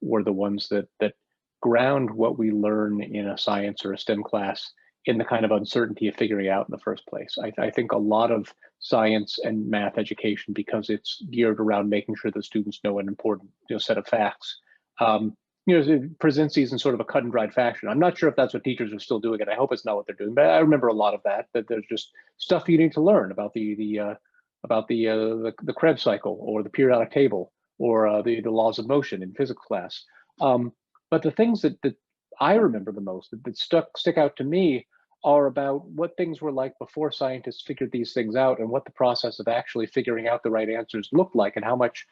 were the ones that ground what we learn in a science or a STEM class in the kind of uncertainty of figuring out in the first place. I think a lot of science and math education, because it's geared around making sure the students know an important set of facts, it presents these in sort of a cut and dried fashion. I'm not sure if that's what teachers are still doing, and I hope it's not what they're doing, but I remember a lot of that there's just stuff you need to learn about the Krebs cycle or the periodic table or the laws of motion in physics class. But the things that I remember the most, that stick out to me, are about what things were like before scientists figured these things out, and what the process of actually figuring out the right answers looked like, and how much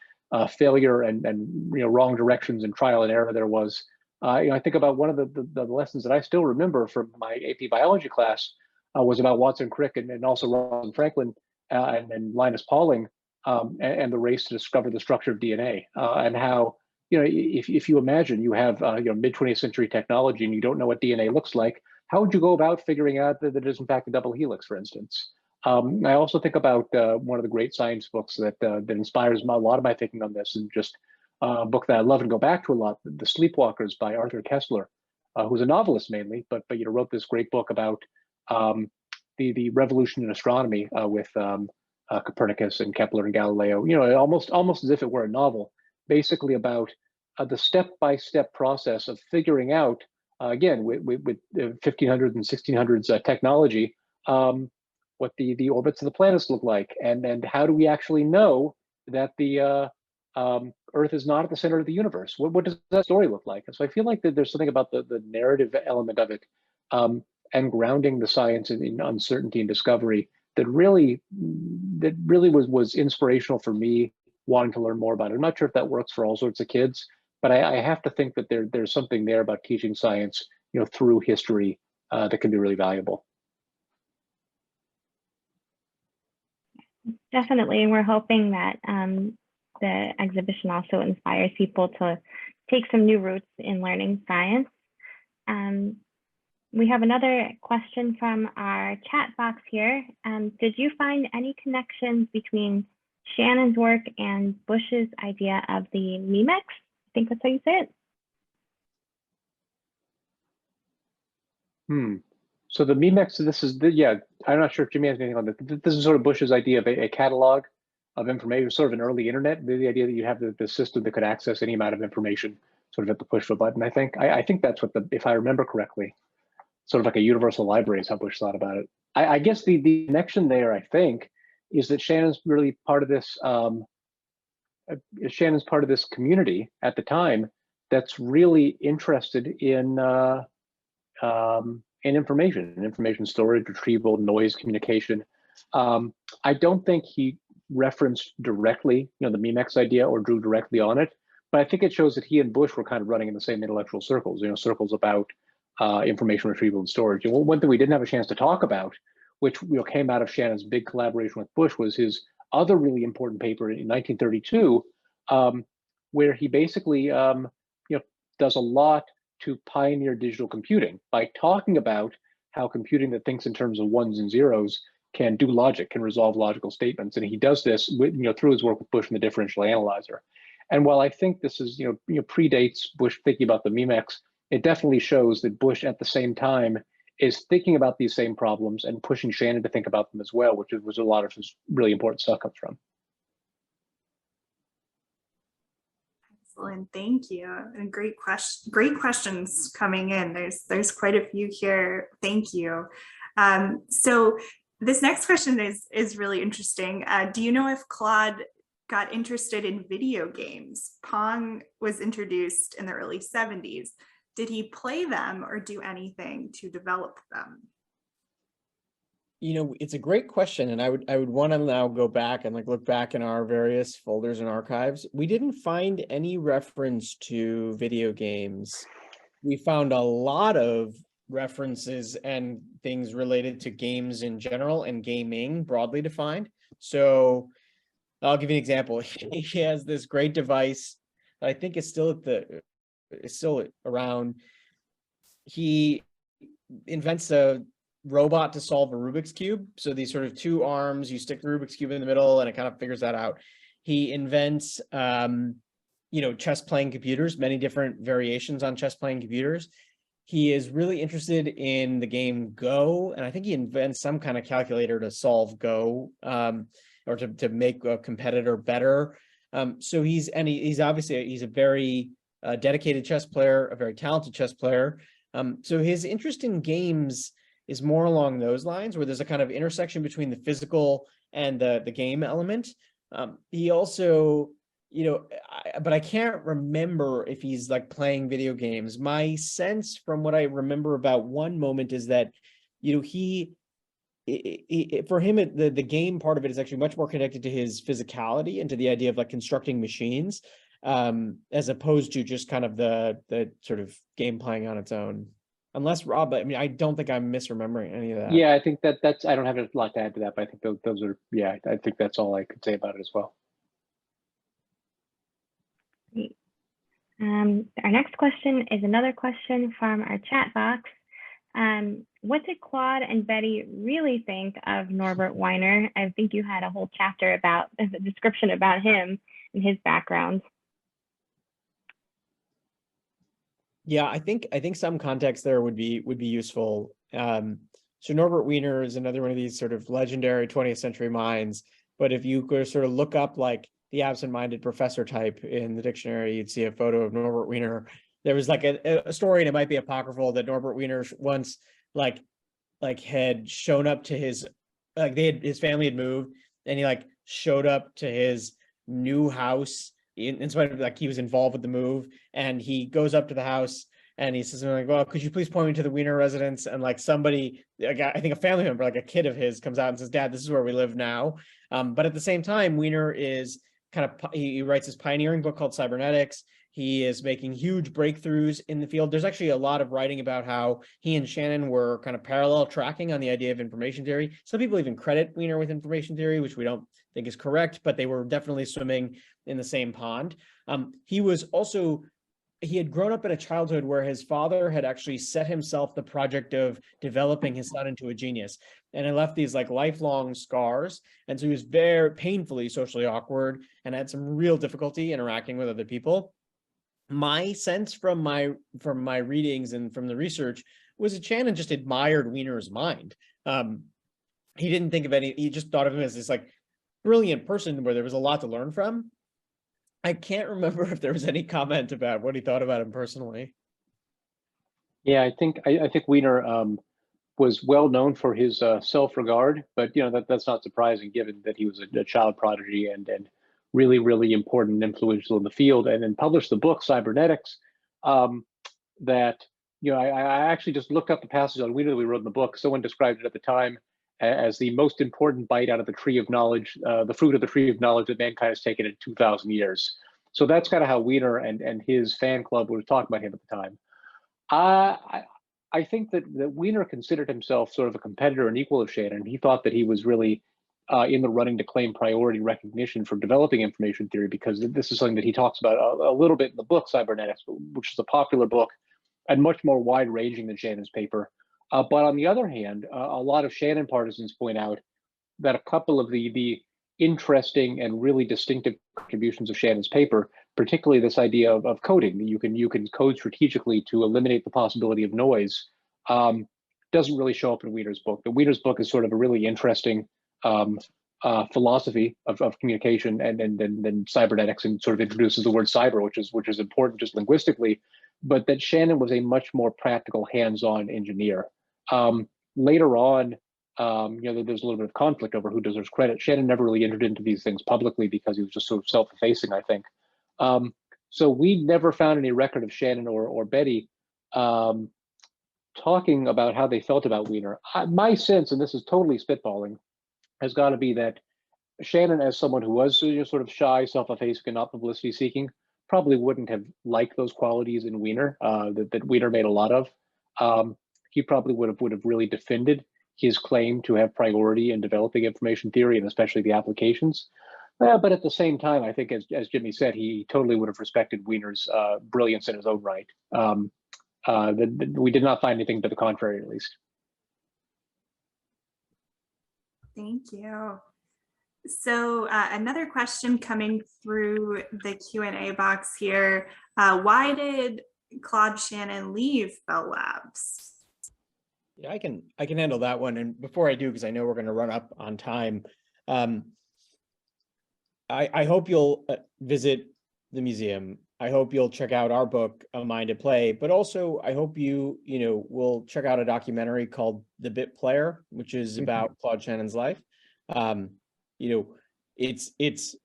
failure and wrong directions and trial and error there was. I think about one of the lessons that I still remember from my AP biology class was about Watson Crick and also Rosalind Franklin and Linus Pauling and the race to discover the structure of DNA, and how, if you imagine you have mid 20th century technology and you don't know what DNA looks like, how would you go about figuring out that it is in fact a double helix, for instance? I also think about one of the great science books that inspires a lot of my thinking on this, and just a book that I love and go back to a lot, The Sleepwalkers by Arthur Kessler, who's a novelist mainly, but wrote this great book about the revolution in astronomy with Copernicus and Kepler and Galileo. Almost as if it were a novel, basically about the step-by-step process of figuring out, again, with 1500s and 1600s technology, what the orbits of the planets look like, and how do we actually know that the Earth is not at the center of the universe? What does that story look like? And so I feel like that there's something about the narrative element of it, and grounding the science in uncertainty and discovery that really was inspirational for me, wanting to learn more about it. I'm not sure if that works for all sorts of kids, but I have to think that there's something there about teaching science, through history, that can be really valuable. Definitely, and we're hoping that the exhibition also inspires people to take some new routes in learning science. We have another question from our chat box here. Did you find any connections between Shannon's work and Bush's idea of the MEMEX? I think that's how you say it. So the MEMEX, this is, I'm not sure if Jimmy has anything on this. This is sort of Bush's idea of a catalog of information, sort of an early internet, the idea that you have the system that could access any amount of information sort of at the push of a button. I think that's what if I remember correctly, sort of like a universal library is how Bush thought about it. I guess the connection there, I think, is that Shannon's really part of this, community at the time that's really interested in information storage, retrieval, noise communication. I don't think he referenced directly, the MEMEX idea or drew directly on it, but I think it shows that he and Bush were kind of running in the same intellectual circles, circles about information retrieval and storage. And one thing we didn't have a chance to talk about, which came out of Shannon's big collaboration with Bush, was his other really important paper in 1932, where he basically does a lot to pioneer digital computing by talking about how computing that thinks in terms of ones and zeros can do logic, can resolve logical statements. And he does this with, through his work with Bush and the differential analyzer. And while I think this is, predates Bush thinking about the MEMEX, it definitely shows that Bush at the same time is thinking about these same problems and pushing Shannon to think about them as well, which was a lot of his really important stuff comes from. Excellent, thank you, and great questions coming in. There's quite a few here. Thank you. So this next question is really interesting. Do you know if Claude got interested in video games? Pong was introduced in the early 70s. Did he play them or do anything to develop them? It's a great question, and I would want to now go back and look back in our various folders and archives. We didn't find any reference to video games. We found a lot of references and things related to games in general and gaming broadly defined. So I'll give you an example. He has this great device that I think is still around. He invents a robot to solve a Rubik's Cube. So these sort of two arms, you stick the Rubik's Cube in the middle and it kind of figures that out. He invents, chess playing computers, many different variations on chess playing computers. He is really interested in the game Go, and I think he invents some kind of calculator to solve Go, or to make a competitor better. So he's obviously, he's a very dedicated chess player, a very talented chess player. So his interest in games is more along those lines, where there's a kind of intersection between the physical and the game element. He also, but I can't remember if he's like playing video games. My sense from what I remember about one moment is that, for him, the game part of it is actually much more connected to his physicality and to the idea of like constructing machines, as opposed to just kind of the sort of game playing on its own. Unless Rob, I mean, I don't think I'm misremembering any of that. Yeah, I think that's, I don't have a lot to add to that, but I think those are, yeah, I think that's all I could say about it as well. Great. Our next question is another question from our chat box. What did Claude and Betty really think of Norbert Wiener? I think you had a whole chapter about a description about him and his background. Yeah, I think some context there would be useful. So Norbert Wiener is another one of these sort of legendary 20th century minds. But if you could sort of look up like the absent-minded professor type in the dictionary, you'd see a photo of Norbert Wiener. There was like a story, and it might be apocryphal, that Norbert Wiener once like had shown up to his, like his family had moved, and he like showed up to his new house in spite of like he was involved with the move, and he goes up to the house and he says like, well, could you please point me to the Wiener residence? And like somebody, I think a family member, like a kid of his, comes out and says, Dad, this is where we live now. But at the same time, Wiener is he writes this pioneering book called Cybernetics. He is making huge breakthroughs in the field. There's actually a lot of writing about how he and Shannon were kind of parallel tracking on the idea of information theory. Some people even credit Wiener with information theory, which we don't think is correct, but they were definitely swimming in the same pond. He had grown up in a childhood where his father had actually set himself the project of developing his son into a genius. And it left these like lifelong scars. And so he was very painfully socially awkward and had some real difficulty interacting with other people. My sense from my readings and from the research was that Shannon just admired Wiener's mind. He didn't think of he just thought of him as this like brilliant person where there was a lot to learn from. I can't remember if there was any comment about what he thought about him personally. Yeah, I think Wiener was well known for his self-regard, but that's not surprising given that he was a child prodigy and really, really important and influential in the field, and then published the book Cybernetics. That I actually just looked up the passage on Wiener that we wrote in the book. Someone described it at the time as the most important bite out of the tree of knowledge, the fruit of the tree of knowledge that mankind has taken in 2,000 years. So that's kind of how Wiener and his fan club were talking about him at the time. I think that Wiener considered himself sort of a competitor and equal of Shannon. He thought that he was really in the running to claim priority recognition for developing information theory, because this is something that he talks about a little bit in the book Cybernetics, which is a popular book and much more wide-ranging than Shannon's paper. But on the other hand, a lot of Shannon partisans point out that a couple of the interesting and really distinctive contributions of Shannon's paper, particularly this idea of coding, that you can code strategically to eliminate the possibility of noise, doesn't really show up in Wiener's book. The Wiener's book is sort of a really interesting philosophy of communication, and then cybernetics, and sort of introduces the word cyber, which is important just linguistically, but that Shannon was a much more practical, hands-on engineer. Later on, there's a little bit of conflict over who deserves credit. Shannon never really entered into these things publicly because he was just sort of self-effacing, I think. So we never found any record of Shannon or Betty talking about how they felt about Wiener. My sense, and this is totally spitballing, has got to be that Shannon, as someone who was sort of shy, self-effacing, and not publicity-seeking, probably wouldn't have liked those qualities in Wiener that Wiener made a lot of. He probably would have really defended his claim to have priority in developing information theory, and especially the applications. Well, but at the same time, I think, as Jimmy said, he totally would have respected Wiener's brilliance in his own right. We did not find anything to the contrary, at least. Thank you. So another question coming through the Q&A box here. Why did Claude Shannon leave Bell Labs? Yeah, I can handle that one. And before I do, because I know we're going to run up on time, I hope you'll visit the museum. I hope you'll check out our book, A Mind at Play, but also I hope you will check out a documentary called The Bit Player, which is about Claude Shannon's life. It's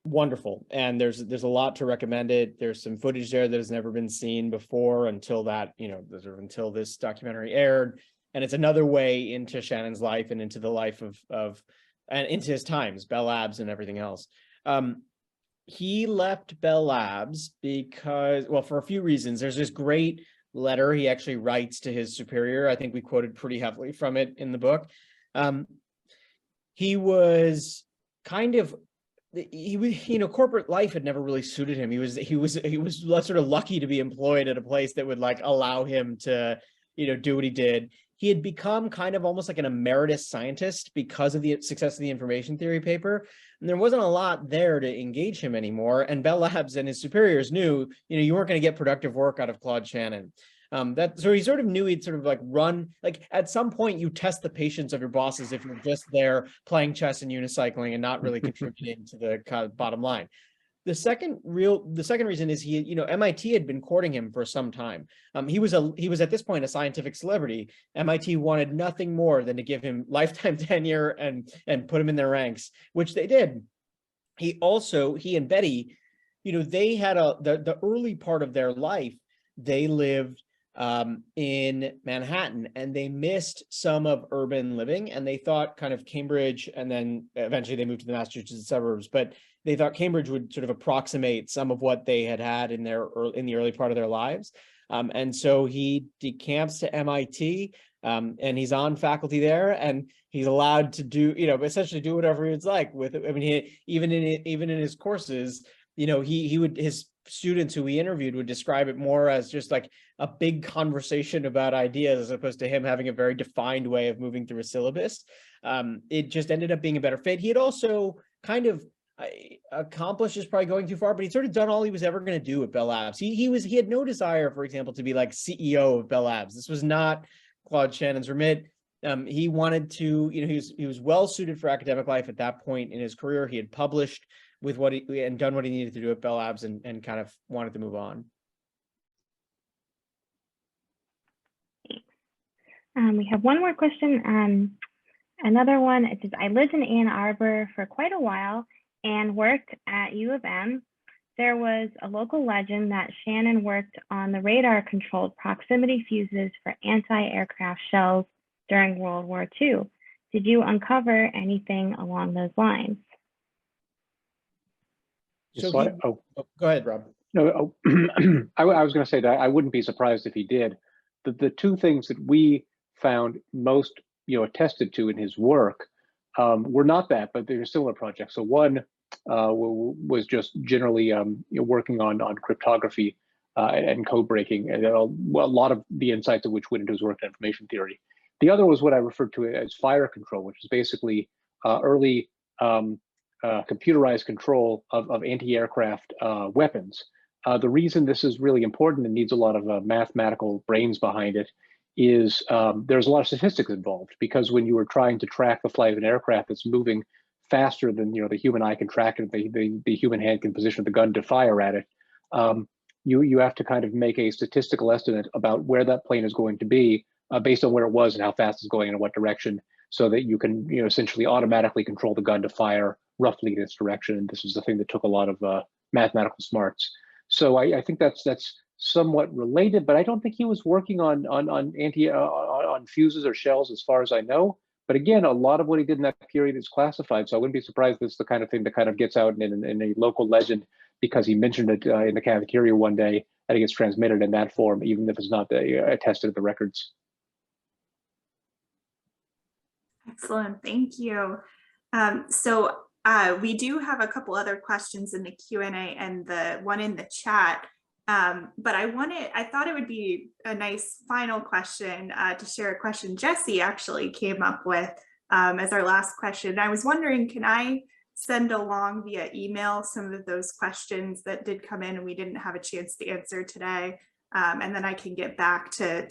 wonderful, and there's a lot to recommend it. There's some footage there that has never been seen before until until this documentary aired, and it's another way into Shannon's life and into the life of and into his times, Bell Labs and everything else. He left Bell Labs because, well, for a few reasons. There's this great letter he actually writes to his superior. I think we quoted pretty heavily from it in the book. He was kind of, corporate life had never really suited him. He was sort of lucky to be employed at a place that would like allow him to, do what he did. He had become kind of almost like an emeritus scientist because of the success of the information theory paper. And there wasn't a lot there to engage him anymore. And Bell Labs and his superiors knew, you weren't going to get productive work out of Claude Shannon. So he sort of knew he'd sort of like run, like at some point you test the patience of your bosses if you're just there playing chess and unicycling and not really contributing to the kind of bottom line. The second reason is MIT had been courting him for some time. He was at this point a scientific celebrity. MIT wanted nothing more than to give him lifetime tenure and put him in their ranks, which they did. He and Betty, they had the early part of their life, they lived in Manhattan, and they missed some of urban living, and they thought kind of Cambridge, and then eventually they moved to the Massachusetts suburbs, but they thought Cambridge would sort of approximate some of what they had in the early part of their lives. And so he decamps to MIT, and he's on faculty there, and he's allowed to do, essentially do whatever he'd like with it. I mean, even in his courses, his students who we interviewed would describe it more as just like a big conversation about ideas as opposed to him having a very defined way of moving through a syllabus. It just ended up being a better fit. He had also kind of accomplished, is probably going too far, but he'd sort of done all he was ever going to do at Bell Labs. He had no desire, for example, to be like CEO of Bell Labs. This was not Claude Shannon's remit. He wanted to, he was well suited for academic life at that point in his career. He had published with and done what he needed to do at Bell Labs, and kind of wanted to move on. We have one more question. Another one, it says, I lived in Ann Arbor for quite a while and worked at U of M. There was a local legend that Shannon worked on the radar-controlled proximity fuses for anti-aircraft shells during World War II. Did you uncover anything along those lines? Go ahead, Rob. No, I was going to say that I wouldn't be surprised if he did. The two things that we found most, attested to in his work were not that, but they're similar projects. So one was just generally working on cryptography and code breaking, and a lot of the insights of which went into his work in information theory. The other was what I referred to as fire control, which is basically early computerized control of anti-aircraft weapons. The reason this is really important and needs a lot of mathematical brains behind it is there's a lot of statistics involved, because when you were trying to track the flight of an aircraft that's moving faster than the human eye can track it, the human hand can position the gun to fire at it, you have to kind of make a statistical estimate about where that plane is going to be based on where it was and how fast it's going and in what direction, so that you can essentially automatically control the gun to fire roughly in its direction. And this is the thing that took a lot of mathematical smarts. So I think that's somewhat related, but I don't think he was working on fuses or shells, as far as I know. But again, a lot of what he did in that period is classified, so I wouldn't be surprised this is the kind of thing that kind of gets out in a local legend because he mentioned it in the cafeteria one day, and it gets transmitted in that form, even if it's not attested at the records. Excellent, thank you. So We do have a couple other questions in the Q&A and the one in the chat. But I thought it would be a nice final question to share a question Jesse actually came up with as our last question. I was wondering, can I send along via email some of those questions that did come in and we didn't have a chance to answer today? And then I can get back to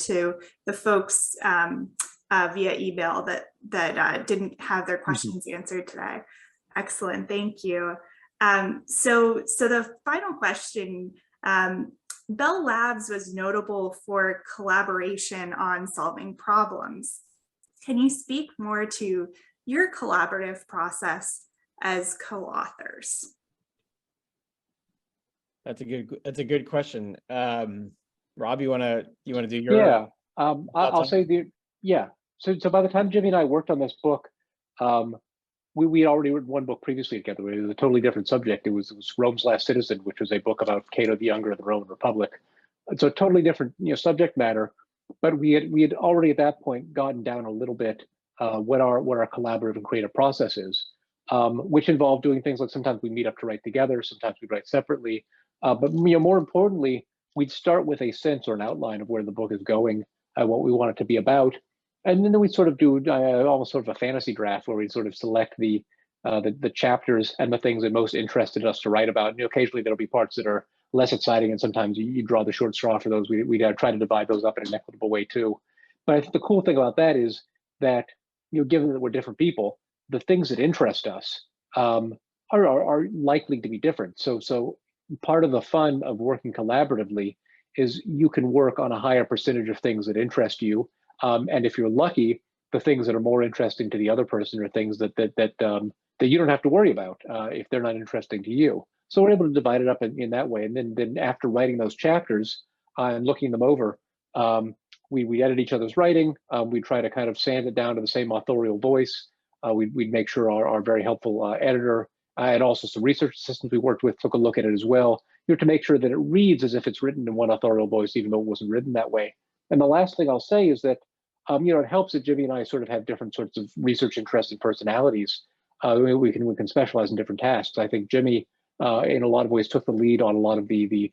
the folks via email that didn't have their questions answered today. Excellent, thank you. So the final question, Bell Labs was notable for collaboration on solving problems. Can you speak more to your collaborative process as co-authors? That's a good question. Rob, you wanna do your? Yeah, I'll say So by the time Jimmy and I worked on this book, we had already written one book previously together. It was a totally different subject. It was Rome's Last Citizen, which was a book about Cato the Younger and the Roman Republic. So a totally different subject matter, but we had already at that point gotten down a little bit what our collaborative and creative process is, which involved doing things like sometimes we meet up to write together, sometimes we write separately, but more importantly, we'd start with a sense or an outline of where the book is going, what we want it to be about. And then we sort of do almost sort of a fantasy draft where we sort of select the chapters and the things that most interested us to write about. And occasionally there'll be parts that are less exciting, and sometimes you draw the short straw for those. We try to divide those up in an equitable way too. But I think the cool thing about that is that given that we're different people, the things that interest us are likely to be different. So part of the fun of working collaboratively is you can work on a higher percentage of things that interest you. And if you're lucky, the things that are more interesting to the other person are things that you don't have to worry about if they're not interesting to you. So we're able to divide it up in that way. And then after writing those chapters and looking them over, we edit each other's writing. We try to kind of sand it down to the same authorial voice. We'd make sure our very helpful editor and also some research assistants we worked with took a look at it as well, to make sure that it reads as if it's written in one authorial voice, even though it wasn't written that way. And the last thing I'll say is that it helps that Jimmy and I sort of have different sorts of research interests and personalities. We can specialize in different tasks. I think Jimmy, in a lot of ways, took the lead on a lot of the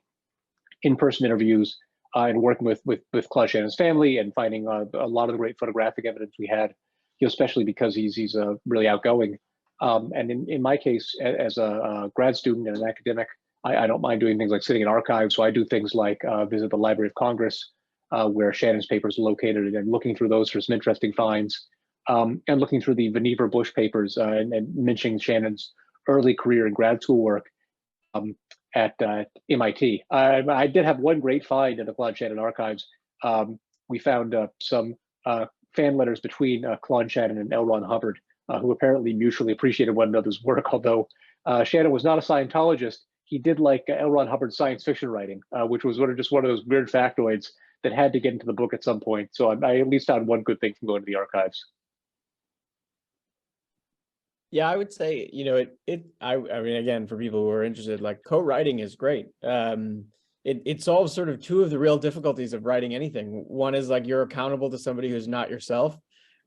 in-person interviews and working with Claude Shannon's family and finding a lot of the great photographic evidence we had, especially because he's really outgoing. And in my case, as a grad student and an academic, I don't mind doing things like sitting in archives. So I do things like visit the Library of Congress, where Shannon's papers are located, and looking through those for some interesting finds, and looking through the Vannevar Bush papers and mentioning Shannon's early career and grad school work at MIT. I did have one great find in the Claude Shannon archives. We found some fan letters between Claude Shannon and L. Ron Hubbard, who apparently mutually appreciated one another's work, although Shannon was not a Scientologist. He did like L. Ron Hubbard's science fiction writing, which was just one of those weird factoids that had to get into the book at some point. So I at least found one good thing from going to the archives. Yeah, I would say, I mean, again, for people who are interested, like co-writing is great. It solves sort of two of the real difficulties of writing anything. One is like you're accountable to somebody who's not yourself,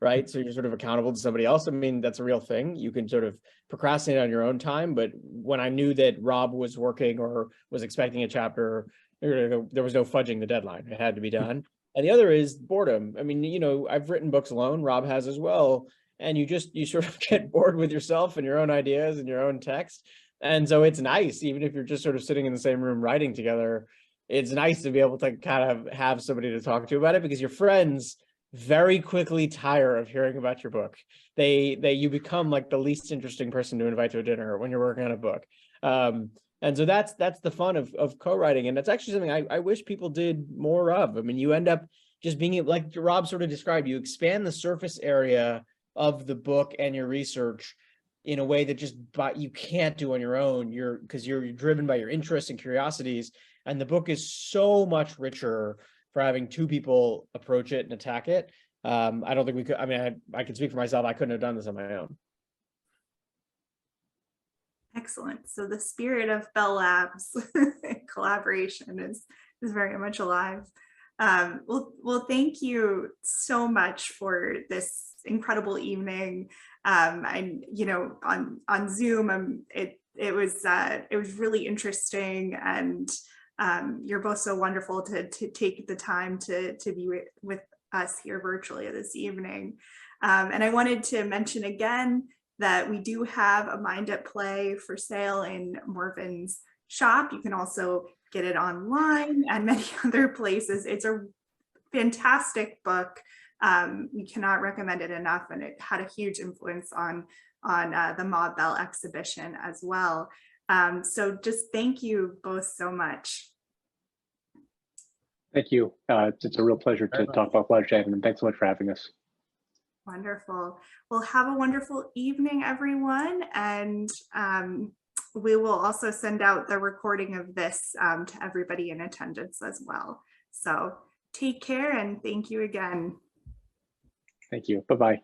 right? So you're sort of accountable to somebody else. I mean, that's a real thing. You can sort of procrastinate on your own time. But when I knew that Rob was working or was expecting a chapter, there was no fudging the deadline. It had to be done. And the other is boredom. I mean, I've written books alone. Rob has as well. And you sort of get bored with yourself and your own ideas and your own text. And so it's nice, even if you're just sort of sitting in the same room writing together, it's nice to be able to kind of have somebody to talk to about it, because your friends very quickly tire of hearing about your book. You become like the least interesting person to invite to a dinner when you're working on a book. And so that's the fun of co-writing. And that's actually something I wish people did more of. I mean, you end up just being, like Rob sort of described, you expand the surface area of the book and your research in a way that you can't do on your own, because you're driven by your interests and curiosities. And the book is so much richer for having two people approach it and attack it. I don't think we could, I mean, I can speak for myself. I couldn't have done this on my own. Excellent. So the spirit of Bell Labs collaboration is very much alive. Well, thank you so much for this incredible evening. And you know, on Zoom, it was really interesting, and you're both so wonderful to take the time to be with us here virtually this evening. And I wanted to mention again that we do have a Mind at Play for sale in Morven's shop. You can also get it online and many other places. It's a fantastic book. We cannot recommend it enough, and it had a huge influence on the Ma Bell exhibition as well. So just thank you both so much. Thank you. It's a real pleasure to talk about Bloodshed, and thanks so much for having us. Wonderful. Well, have a wonderful evening, everyone. And we will also send out the recording of this to everybody in attendance as well. So take care, and thank you again. Thank you. Bye-bye.